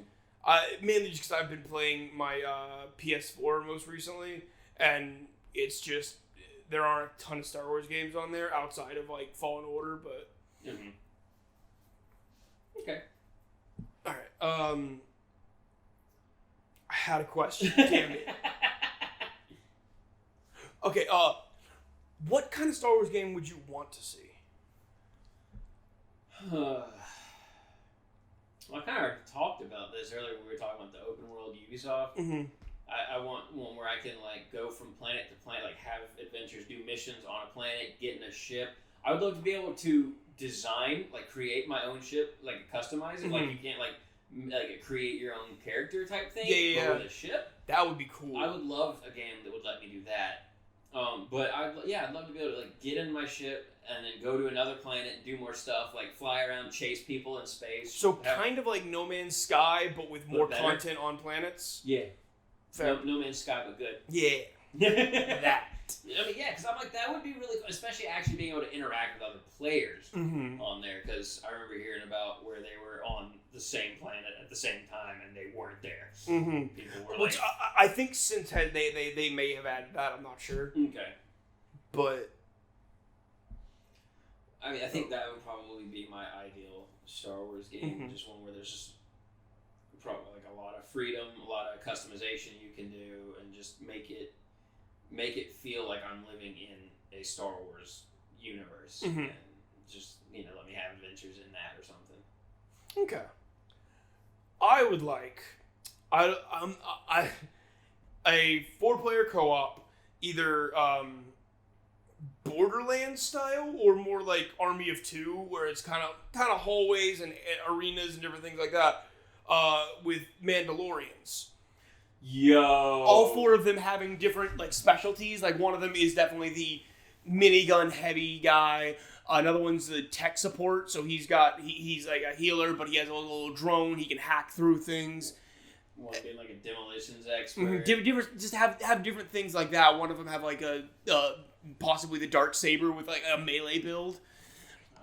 mainly just because I've been playing my PS4 most recently, and it's just there aren't a ton of Star Wars games on there outside of Fallen Order, but. Okay. All right. I had a question. Damn it. Okay. What kind of Star Wars game would you want to see? Well, I kind of already talked about this earlier. We were talking about the open world Ubisoft. Mm-hmm. I want one where I can go from planet to planet, have adventures, do missions on a planet, get in a ship. I would love to be able to design, create my own ship, customize it. You can't create your own character type thing. Yeah. But with a ship, that would be cool. I would love a game that would let me do that. But I'd love to be able to get in my ship and then go to another planet, do more stuff, fly around, chase people in space. So kind of like No Man's Sky, but with more content on planets. Yeah. No Man's Sky, but good. Yeah. That. I mean, because I'm that would be really cool, especially actually being able to interact with other players on there. Because I remember hearing about where they were on the same planet at the same time and they weren't there. Mm-hmm. People were which I think since they may have added that. I'm not sure. Okay. But I mean, I think that would probably be my ideal Star Wars game. Just one where there's just probably a lot of freedom, a lot of customization you can do, and just make it feel like I'm living in a Star Wars universe, and just let me have adventures in that or something. Okay. I would a 4-player co-op, either Borderlands style or more like Army of Two, where it's kind of hallways and arenas and different things like that, with Mandalorians. Yo! All 4 of them having different specialties. One of them is definitely the minigun heavy guy. Another one's the tech support, so he's like a healer, but he has a little drone. He can hack through things. One being a demolitions expert. Just have different things like that. One of them have possibly the Darksaber with a melee build.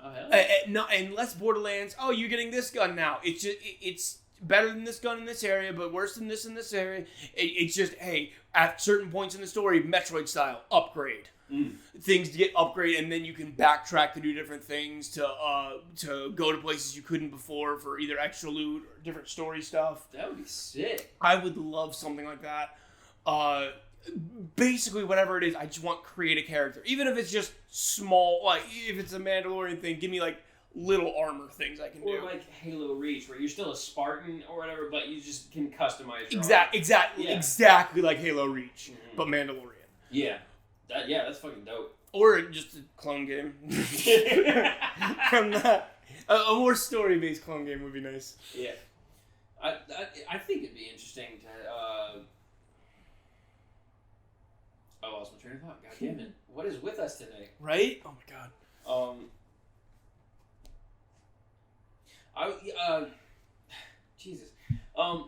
Oh, hell yeah. And less Borderlands. Oh, you're getting this gun now. It's better than this gun in this area, but worse than this in this area. It's just, hey, at certain points in the story, Metroid style, upgrade. Things to get upgraded, and then you can backtrack to do different things to go to places you couldn't before for either extra loot or different story stuff. That would be sick. I would love something like that. Basically, whatever it is, I just want to create a character. Even if it's just small, if it's a Mandalorian thing, give me little armor things I can do. Or Halo Reach, where you're still a Spartan or whatever, but you just can customize your Exactly like Halo Reach, but Mandalorian. Yeah. That's fucking dope. Or just a clone game. From that. A more story-based clone game would be nice. Yeah. I think it'd be interesting to... I lost my train of thought. God damn it. What is with us today? Right? Oh my god. Jesus.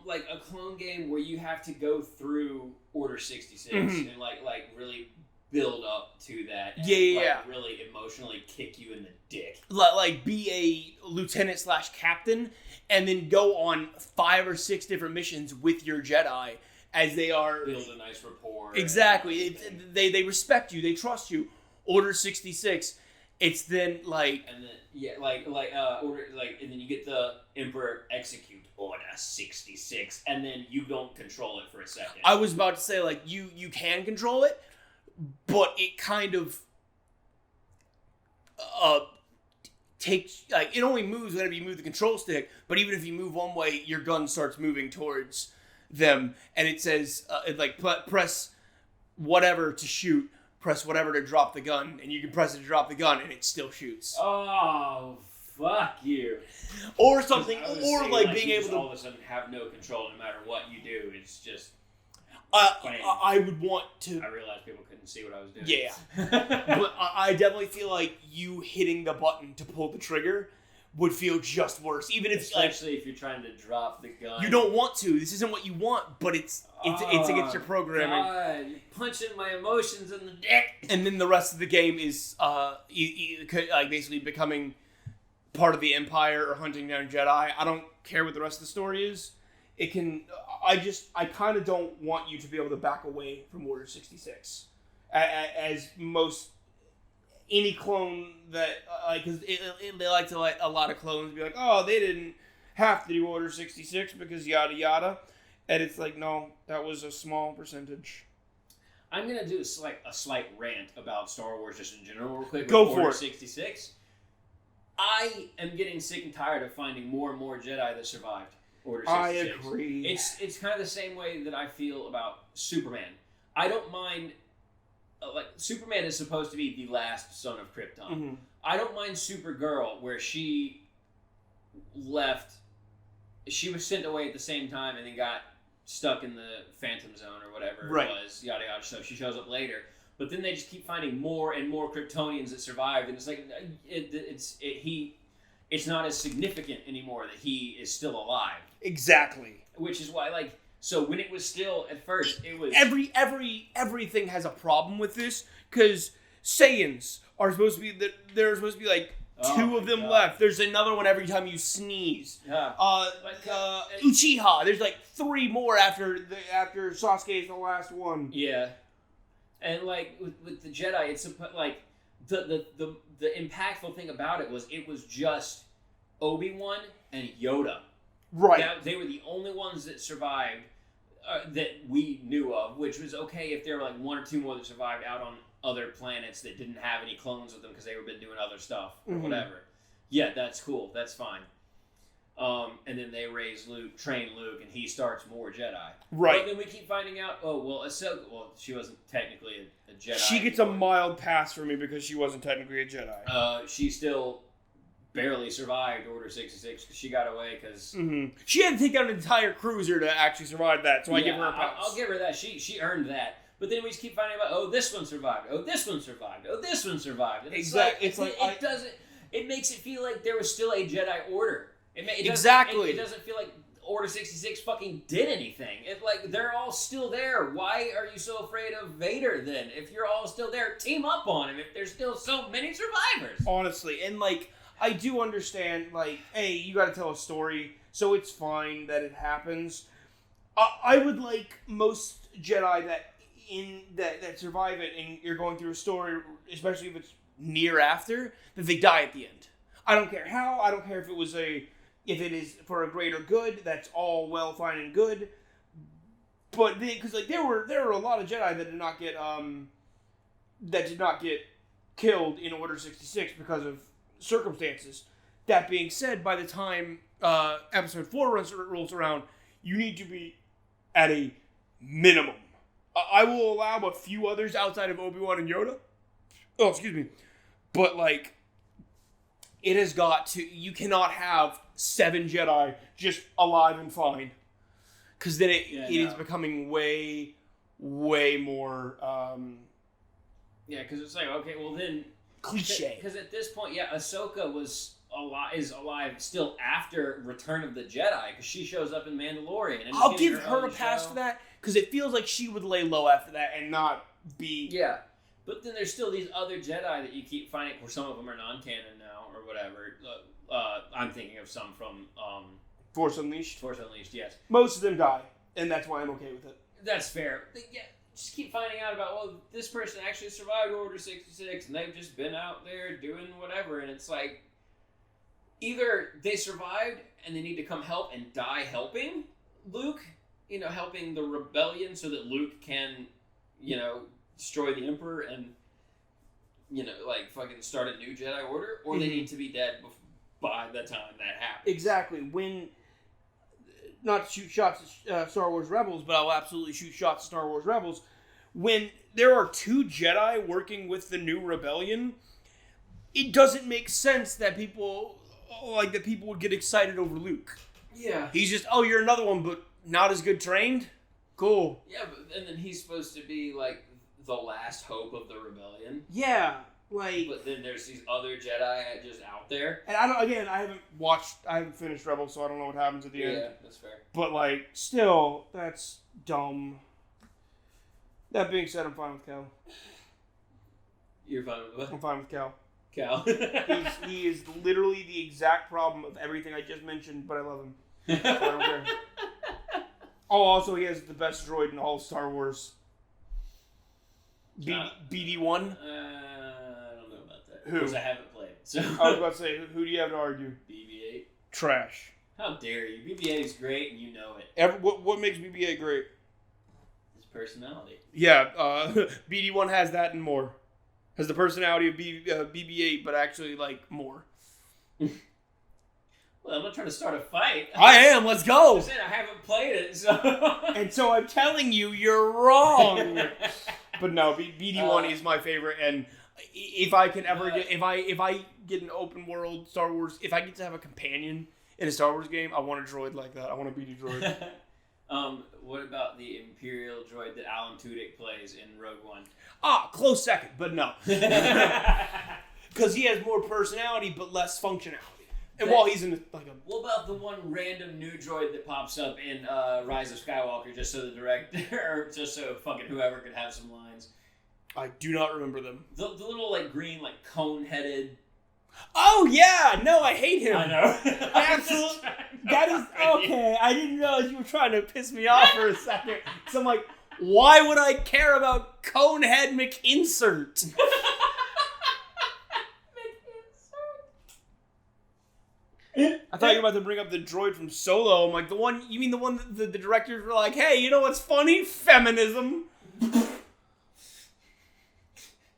Like a clone game where you have to go through Order 66 and like really build up to that. And, yeah. Really emotionally kick you in the dick. Like be a lieutenant/captain and then go on 5 or 6 different missions with your Jedi as they are... Build a nice rapport. Exactly. They respect you. They trust you. Order 66... It's then like... And then, and then you get the Emperor execute Order 66, and then you don't control it for a second. I was about to say, like, you can control it, but it kind of takes... Like, it only moves whenever you move the control stick, but even if you move one way, your gun starts moving towards them, and it says, press whatever to shoot, press whatever to drop the gun, and you can press it to drop the gun, and it still shoots. Oh, fuck you. Or something, or like being able to... all of a sudden have no control no matter what you do. It's just... I would want to... I realized people couldn't see what I was doing. Yeah. But I definitely feel like you hitting the button to pull the trigger would feel just worse. Even if... Especially if you're trying to drop the gun. You don't want to. This isn't what you want, but it's against your programming. God, you're punching my emotions in the dick. And then the rest of the game is basically becoming part of the Empire or hunting down Jedi. I don't care what the rest of the story is. It can... I kind of don't want you to be able to back away from Order 66. As most... Any clone that... Because they like to let a lot of clones be like, oh, they didn't have to do Order 66 because yada yada. And it's like, no, that was a small percentage. I'm going to do a slight rant about Star Wars just in general real quick. Go for Order it. 66. I am getting sick and tired of finding more and more Jedi that survived Order 66. I agree. It's kind of the same way that I feel about Superman. I don't mind... Superman is supposed to be the last son of Krypton. Mm-hmm. I don't mind Supergirl, where she left... She was sent away at the same time and then got stuck in the Phantom Zone or whatever it was, yada yada, so she shows up later. But then they just keep finding more and more Kryptonians that survived, and it's like, it's not as significant anymore that he is still alive. Exactly. Which is why, so when it was still, at first, it was... Everything has a problem with this, because Saiyans are supposed to be, there are supposed to be, two of them left. There's another one every time you sneeze. Yeah. Uchiha, there's 3 more after Sasuke is the last one. Yeah. And, with the Jedi, it's, the impactful thing about it was just Obi-Wan and Yoda. Right. They were the only ones that survived that we knew of, which was okay if there were 1 or 2 more that survived out on other planets that didn't have any clones with them because they were been doing other stuff or whatever. Yeah, that's cool. That's fine. And then they train Luke, and he starts more Jedi. Right. But then we keep finding out, Ahsoka, she wasn't technically a Jedi. She gets a mild pass for me because she wasn't technically a Jedi. She still barely survived Order 66 because she got away because... Mm-hmm. She had to take out an entire cruiser to actually survive that, so I give her a pass. I'll give her that. She earned that. But then we just keep finding out, this one survived. Oh, this one survived. Oh, this one survived. And exactly. It makes it feel like there was still a Jedi Order. Exactly. It doesn't feel like Order 66 fucking did anything. They're all still there. Why are you so afraid of Vader then? If you're all still there, team up on him if there's still so many survivors. Honestly, and I do understand, hey, you gotta tell a story, so it's fine that it happens. I would like most Jedi that survive it, and you're going through a story, especially if it's near after, that they die at the end. I don't care how. I don't care if it is for a greater good. That's all well, fine, and good. But because there were a lot of Jedi that did not get killed in Order 66 because of circumstances. That being said, by the time Episode 4 rolls around, you need to be at a minimum. I will allow a few others outside of Obi-Wan and Yoda, Oh, excuse me. But, like, it has got to... You cannot have 7 Jedi just alive and fine. Because then it is becoming way, way more... yeah, because it's like, okay, well then... Cliche. Because at this point, Ahsoka is alive still after Return of the Jedi, because she shows up in Mandalorian. And I'll give her a pass for that, because it feels like she would lay low after that and not be... Yeah. But then there's still these other Jedi that you keep finding, where some of them are non-canon now, or whatever. I'm thinking of some from... Force Unleashed? Force Unleashed, yes. Most of them die, and that's why I'm okay with it. That's fair. Yeah, just keep finding out about, well, this person actually survived Order 66, and they've just been out there doing whatever, and it's like, either they survived, and they need to come help and die helping Luke, helping the rebellion so that Luke can, destroy the Emperor and, fucking start a new Jedi Order, or they need to be dead by the time that happens. Exactly. When, not to shoot shots at Star Wars Rebels, but I'll absolutely shoot shots at Star Wars Rebels, when there are 2 Jedi working with the new rebellion, it doesn't make sense that people would get excited over Luke. Yeah. He's just, oh, you're another one, but not as good trained? Cool. Yeah, and then he's supposed to be, like, the last hope of the rebellion. Yeah, like... But then there's these other Jedi just out there. And I haven't finished Rebels, so I don't know what happens at the end. Yeah, that's fair. But, like, still, that's dumb. That being said, I'm fine with Cal. You're fine with what? I'm fine with Cal. Cal. He is literally the exact problem of everything I just mentioned, but I love him. So I don't care. Oh, also, he has the best droid in all of Star Wars. BD-1? I don't know about that. Who? Because I haven't played. So. I was about to say, who do you have to argue? BB-8. Trash. How dare you? BB-8 is great, and you know it. What makes BB-8 great? His personality. Yeah, BD-1 has that and more. Has the personality of BB-8, but actually, like, more. Well, I'm not trying to start a fight. I am. Let's go. I said I haven't played it, so. And so I'm telling you, you're wrong. But no, BD-1 is my favorite, and if I can ever get, if I get an open world Star Wars, if I get to have a companion in a Star Wars game, I want a droid like that. I want a BD droid. What about the Imperial droid that Alan Tudyk plays in Rogue One? Close second, but no. Because he has more personality, but less functionality. And while he's in like a... What about the one random new droid that pops up in Rise of Skywalker just so the director, or just so fucking whoever could have some lines? I do not remember them. The little, like, green, like, cone-headed... Oh, yeah! No, I hate him. I know. Absolutely. That is... Okay, I didn't realize you were trying to piss me off for a second. So I'm like, why would I care about Conehead McInsert? I thought you were about to bring up the droid from Solo. I'm like, you mean the one that the directors were like, hey, you know what's funny? Feminism.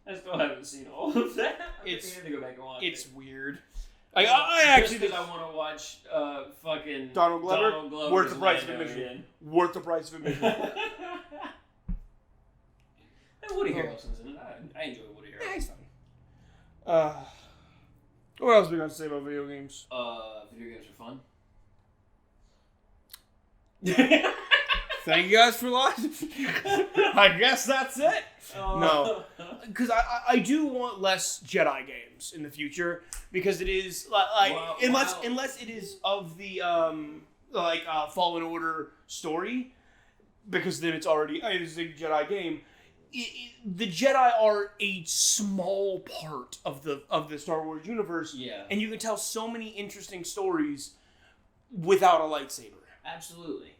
I still haven't seen all of that. I have to go back and watch It's it. weird. I actually because I want to watch fucking Donald Glover. Worth the price of admission. Again. Worth the price of admission. And Woody Harrelson's in it. I enjoy Woody Harrelson. Yeah, he's fun. What else are we going to say about video games? Video games are fun. Thank you guys for watching. I guess that's it. No, because I do want less Jedi games in the future, because it is like unless it is of the Fallen Order story, because then it is a Jedi game. The Jedi are a small part of the Star Wars universe, and you can tell so many interesting stories without a lightsaber. Absolutely.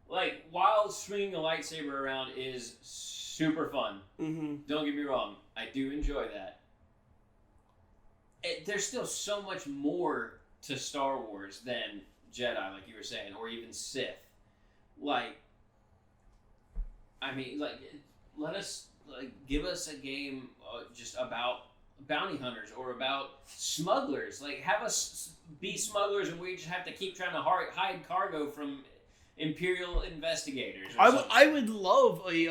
Like, while swinging a lightsaber around is super fun. Mm-hmm. Don't get me wrong. I do enjoy that. There's still so much more to Star Wars than Jedi, like you were saying, or even Sith. Like, I mean, like, give us a game just about bounty hunters or about smugglers. Like, have us be smugglers and we just have to keep trying to hide cargo from Imperial Investigators. Or I something. would love a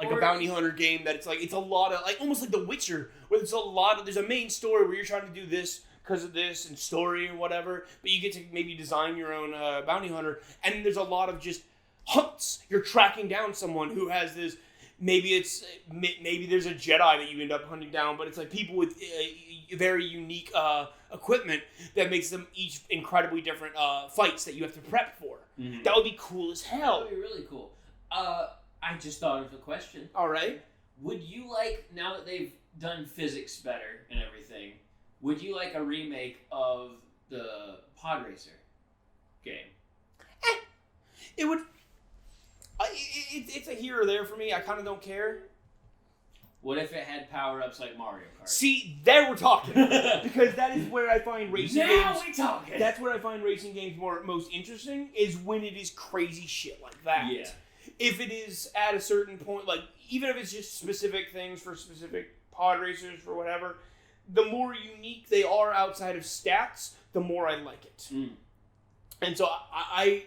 Or- bounty hunter game that it's a lot of almost like The Witcher, where there's a main story where you're trying to do this because of this and story or whatever, but you get to maybe design your own bounty hunter, and there's a lot of just hunts. You're tracking down someone who has this. Maybe there's a Jedi that you end up hunting down, but it's like people with very unique equipment that makes them each incredibly different fights that you have to prep for. Mhm. That would be cool as hell. That would be really cool. I just thought of a question. All right. Would you like, now that they've done physics better and everything, would you like a remake of the Pod Racer game? It would. It's a here or there for me. I kind of don't care. What if it had power-ups like Mario Kart? See, there we're talking. Because that is where I find racing now games. we talking! That's where I find racing games most interesting, is when it is crazy shit like that. Yeah. If it is at a certain point, like, even if it's just specific things for specific pod racers or whatever, the more unique they are outside of stats, the more I like it. Mm. And so I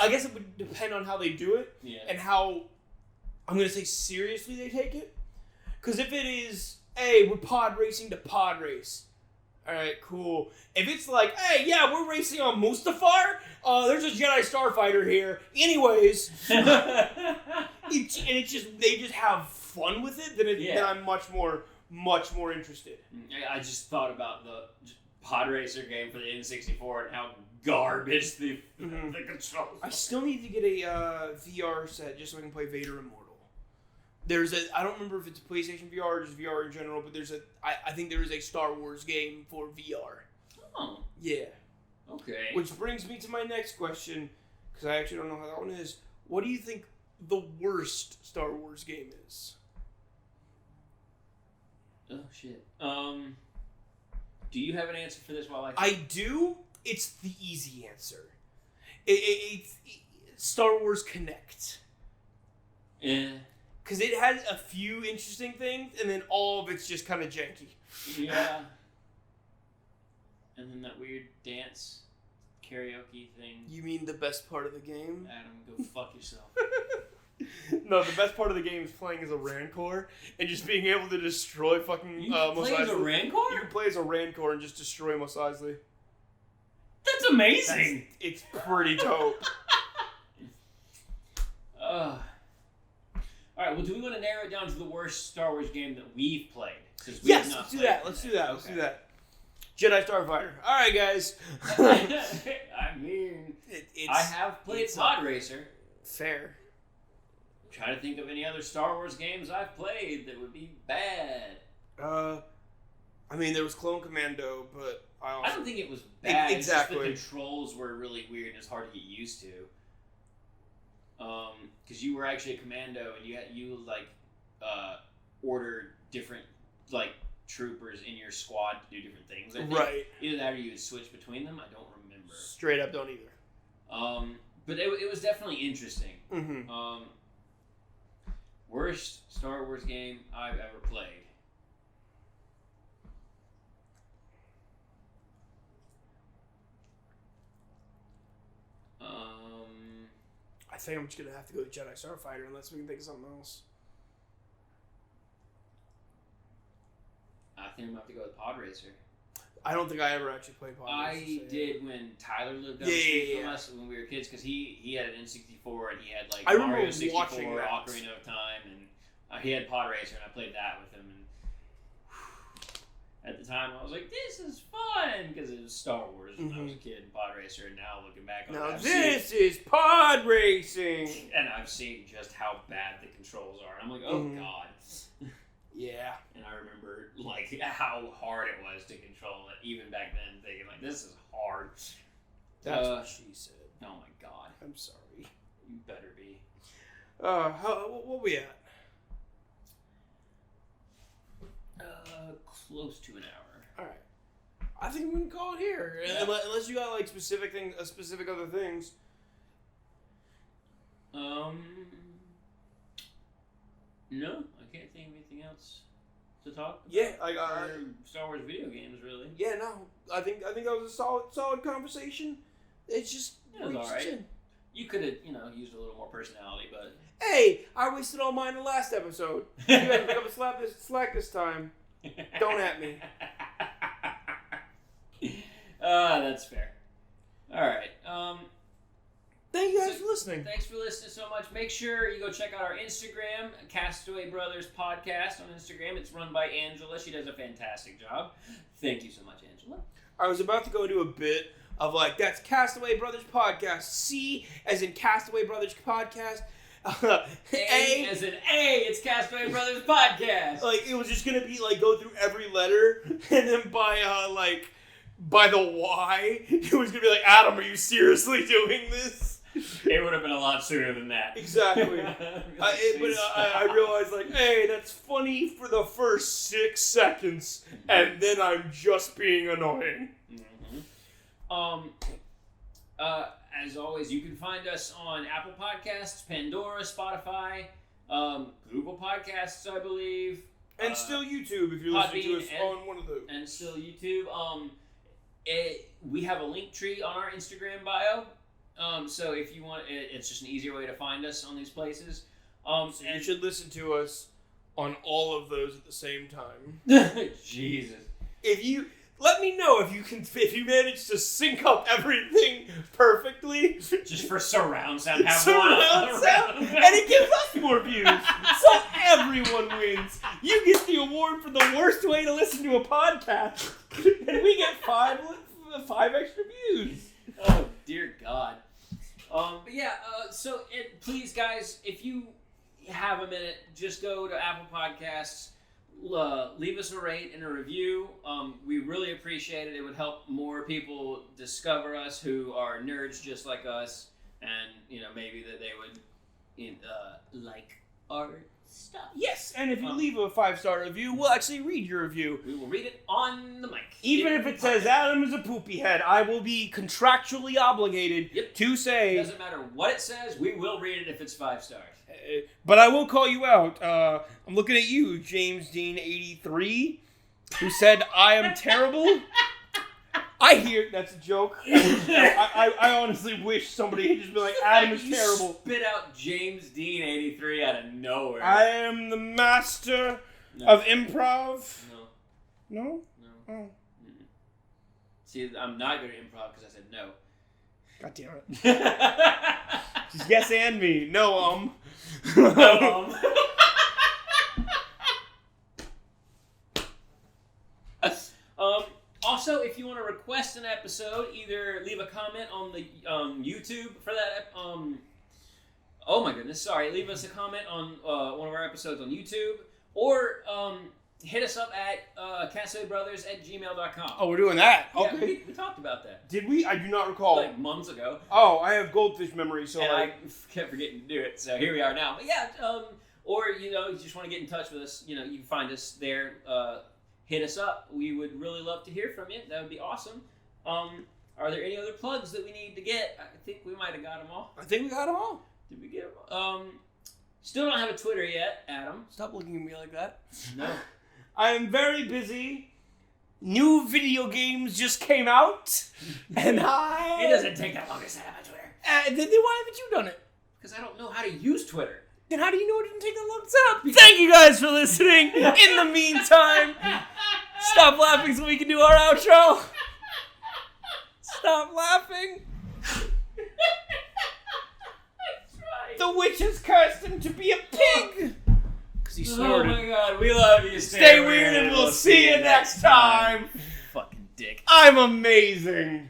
guess it would depend on how they do it. Yeah. And how, I'm going to say, seriously they take it. Because if it is, hey, we're pod racing to pod race. All right, cool. If it's like, hey, yeah, we're racing on Mustafar. There's a Jedi Starfighter here. Anyways, it's just they just have fun with it. Then I'm much more interested. I just thought about the Pod Racer game for the N64 and how garbage the controls I are. still need to get a VR set just so I can play Vader Immortal. I don't remember if it's PlayStation VR or just VR in general, but I think there is a Star Wars game for VR. Oh, Yeah. okay. Which brings me to my next question, because I actually don't know how that one is. What do you think the worst Star Wars game is? Oh, shit. Do you have an answer for this while I do. It's the easy answer. It's Star Wars Connect. Yeah. Because it has a few interesting things, and then all of it's just kind of janky. Yeah. And then that weird dance karaoke thing. You mean the best part of the game? Adam, go fuck yourself. No, the best part of the game is playing as a Rancor and just being able to destroy fucking You Mos play as a Eisley. Rancor? You can play as a Rancor and just destroy Mos Eisley. That's amazing. It's pretty dope. All right. Well, do we want to narrow it down to the worst Star Wars game that we've played? Yes, let's do that. Let's do that. Jedi Starfighter. All right, guys. I mean, I have played Pod Racer. Fair. Trying to think of any other Star Wars games I've played that would be bad. I mean, there was Clone Commando, but I don't think it was bad. Exactly. It's just the controls were really weird and it's hard to get used to. Because you were actually a commando and you order different troopers in your squad to do different things. I think. Right. Either that or you would switch between them. I don't remember. Straight up, don't either. But it was definitely interesting. Mm-hmm. Worst Star Wars game I've ever played. I think I'm just gonna have to go to Jedi Starfighter unless we can think of something else. I think I'm gonna have to go with Pod Racer. I don't think I ever actually played Pod Racer. I did when Tyler lived down the street from us when we were kids, because he had an N64 and he had I remember Mario 64, watching that. Ocarina of Time, and he had Pod Racer, and I played that with him. And at the time, I was like, "This is fun," because it was Star Wars when I was a kid, and Pod Racer. And now looking back on Now it, this is pod racing. and I've seen just how bad the controls are. And I'm like, "Oh God." Yeah. And I remember how hard it was to control it, even back then, thinking this is hard. That's what she said. Oh my God. I'm sorry. You better be. What we at? Close to an hour. All right. I think we can call it here, unless you got specific other things. No, I can't think of anything else to talk about. Yeah, or Star Wars video games, really. Yeah, no, I think that was a solid conversation. It's just It was alright. You could have, used a little more personality, but... Hey, I wasted all mine in the last episode. You guys pick up a slack this time. Don't at me. That's fair. All right. Thank you guys for listening. Thanks for listening so much. Make sure you go check out our Instagram, Castaway Brothers Podcast on Instagram. It's run by Angela. She does a fantastic job. Thank you so much, Angela. I was about to go into a bit of that's Castaway Brothers Podcast. C as in Castaway Brothers Podcast. A as in A, it's Castaway Brothers Podcast. It was just gonna be go through every letter, and then by the Y, it was gonna be Adam, are you seriously doing this? It would have been a lot sooner than that. Exactly. I realized hey, that's funny for the first 6 seconds, and then I'm just being annoying. Mm-hmm. As always, you can find us on Apple Podcasts, Pandora, Spotify, Google Podcasts, I believe. And still YouTube, if you're listening to us on one of those. And still YouTube. We have a link tree on our Instagram bio. So if you want, it's just an easier way to find us on these places. So you should listen to us on all of those at the same time. Jesus. Let me know if you manage to sync up everything perfectly. Just for surround sound. Surround sound, and it gives us more views. So everyone wins. You get the award for the worst way to listen to a podcast, and we get 5 extra views. Oh dear God. But yeah. Please, guys, if you have a minute, just go to Apple Podcasts. Leave us a rate and a review. We really appreciate it. It would help more people discover us who are nerds just like us, and maybe that they would like our stuff. Yes, and if you leave a 5-star review, we'll actually read your review. We will read it on the mic. Even if it says Adam is a poopy head, I will be contractually obligated to say. It doesn't matter what it says. We will read it if it's 5 stars. But I will call you out. I'm looking at you, James Dean 83, who said, I am terrible. I hear that's a joke. I honestly wish somebody had just been like, Adam is terrible. Spit out James Dean 83 out of nowhere. I am the master of improv. No. No? No. Oh. Mm-mm. See, I'm not good at improv because I said no. God damn it. Just yes and me. No, Also, if you want to request an episode, either leave a comment on the YouTube for that. Oh my goodness, sorry. Leave us a comment on one of our episodes on YouTube, or hit us up at castawaybrothers@gmail.com. Oh, we're doing that. Yeah, Okay. we talked about that. Did we? I do not recall. Months ago. Oh, I have goldfish memory, so and I kept forgetting to do it. So here we are now. But yeah, or you just want to get in touch with us, you can find us there. Hit us up. We would really love to hear from you. That would be awesome. Are there any other plugs that we need to get? I think we might have got them all. I think we got them all. Did we get them all? Still don't have a Twitter yet, Adam. Stop looking at me like that. No. I am very busy. New video games just came out, and It doesn't take that long to set up a Twitter. Then why haven't you done it? Because I don't know how to use Twitter. Then how do you know it didn't take that long to set up? Thank you guys for listening. In the meantime, stop laughing so we can do our outro. Stop laughing. The witches cursed him to be a pig. Because he snorted. Oh my God, we love you. Stay weird and we'll see you next time. Fucking dick. I'm amazing.